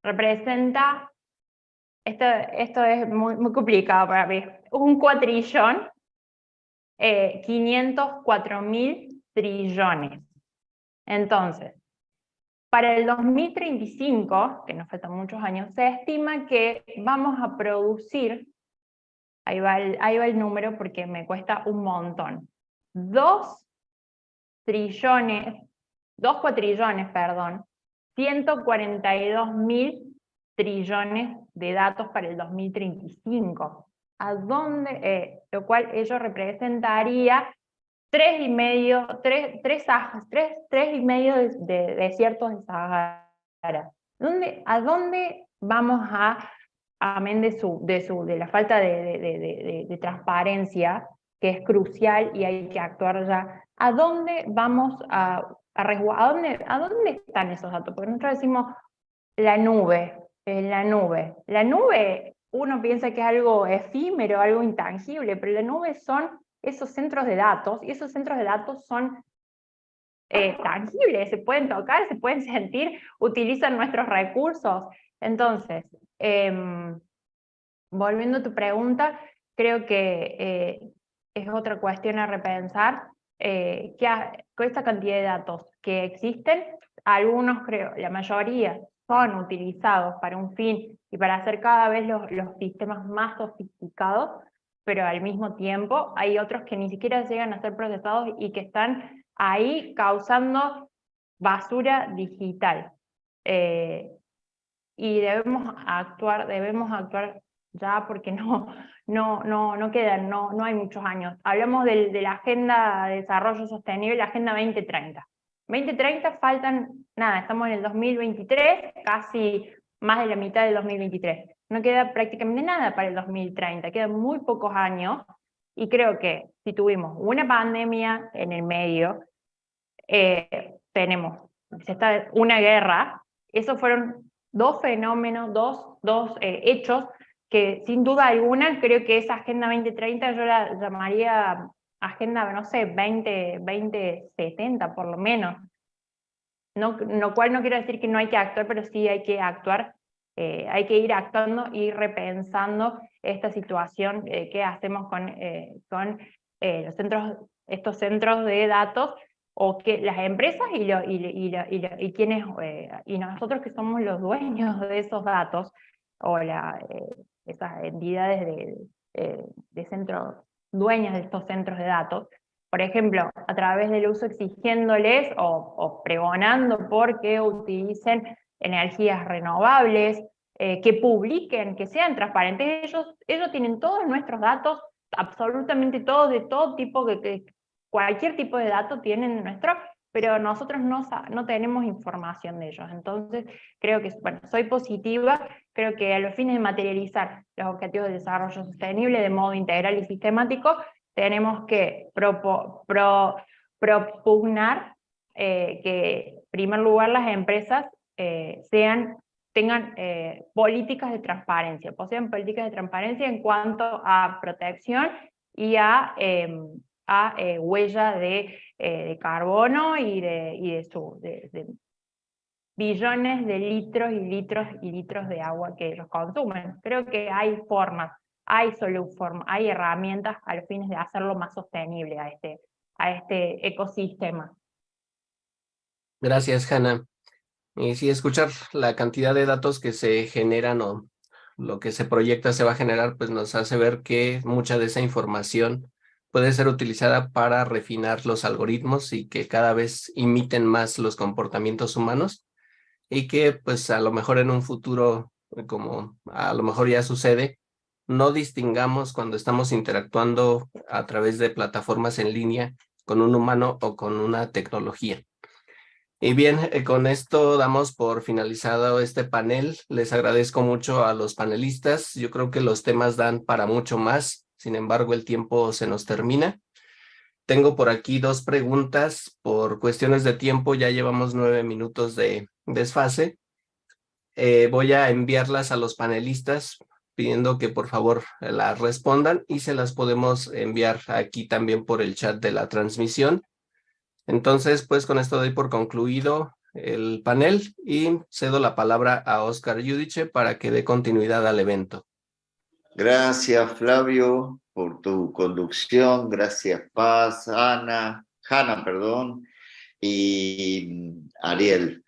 representa, esto es muy complicado para mí, un cuatrillón, 504.000 trillones. Entonces, para el 2035, que nos faltan muchos años, se estima que vamos a producir, ahí va el número porque me cuesta un montón, 2 cuatrillones, 142.000 trillones de datos para el 2035. Lo cual ello representaría 3,5 de desiertos de Sahara. ¿A dónde vamos amén de la falta de transparencia, que es crucial y hay que actuar ya, ¿a dónde vamos a dónde están esos datos? Porque nosotros decimos la nube, la nube, uno piensa que es algo efímero, algo intangible, pero la nube son esos centros de datos, y esos centros de datos son tangibles, se pueden tocar, se pueden sentir, utilizan nuestros recursos. Entonces, volviendo a tu pregunta, creo que es otra cuestión a repensar, con esta cantidad de datos que existen, algunos creo, la mayoría, son utilizados para un fin y para hacer cada vez los sistemas más sofisticados, pero al mismo tiempo hay otros que ni siquiera llegan a ser procesados y que están ahí causando basura digital. Y debemos actuar ya, porque no quedan, no hay muchos años. Hablamos de la Agenda de Desarrollo Sostenible, la Agenda 2030. 2030 faltan, estamos en el 2023, casi más de la mitad del 2023. No queda prácticamente nada para el 2030, quedan muy pocos años, y creo que si tuvimos una pandemia en el medio, tenemos una guerra, esos fueron dos fenómenos, dos hechos que sin duda alguna creo que esa Agenda 2030 yo la llamaría Agenda, no sé, 2070 por lo menos. Lo cual no quiero decir que no hay que actuar, pero sí hay que actuar, hay que ir actuando y repensando esta situación que hacemos con estos centros de datos, o que las empresas y quienes, y nosotros que somos los dueños de esos datos, o esas entidades de centros, dueñas de estos centros de datos, por ejemplo, a través del uso, exigiéndoles o pregonando porque utilicen energías renovables, que publiquen, que sean transparentes. Ellos tienen todos nuestros datos, absolutamente todos, de todo tipo, cualquier tipo de dato tienen nuestro, pero nosotros no tenemos información de ellos. Entonces, creo que, soy positiva, creo que a los fines de materializar los objetivos de desarrollo sostenible de modo integral y sistemático, tenemos que propugnar que primer lugar, las empresas tengan políticas de transparencia, poseen políticas de transparencia en cuanto a protección y a huella de carbono y de billones de litros y litros y litros de agua que ellos consumen. Creo que hay formas, hay herramientas a los fines de hacerlo más sostenible a este ecosistema. Gracias, Hanna. Y sí, escuchar la cantidad de datos que se generan o lo que se proyecta se va a generar, pues nos hace ver que mucha de esa información puede ser utilizada para refinar los algoritmos y que cada vez imiten más los comportamientos humanos y que pues a lo mejor en un futuro, como a lo mejor ya sucede, no distingamos cuando estamos interactuando a través de plataformas en línea con un humano o con una tecnología. Y bien, con esto damos por finalizado este panel. Les agradezco mucho a los panelistas. Yo creo que los temas dan para mucho más. Sin embargo, el tiempo se nos termina. Tengo por aquí 2 preguntas. Por cuestiones de tiempo, ya llevamos 9 minutos de desfase. Voy a enviarlas a los panelistas pidiendo que por favor las respondan y se las podemos enviar aquí también por el chat de la transmisión. Entonces, pues con esto doy por concluido el panel y cedo la palabra a Óscar Yudiche para que dé continuidad al evento. Gracias, Flavio, por tu conducción. Gracias, Hanna, y Ariel.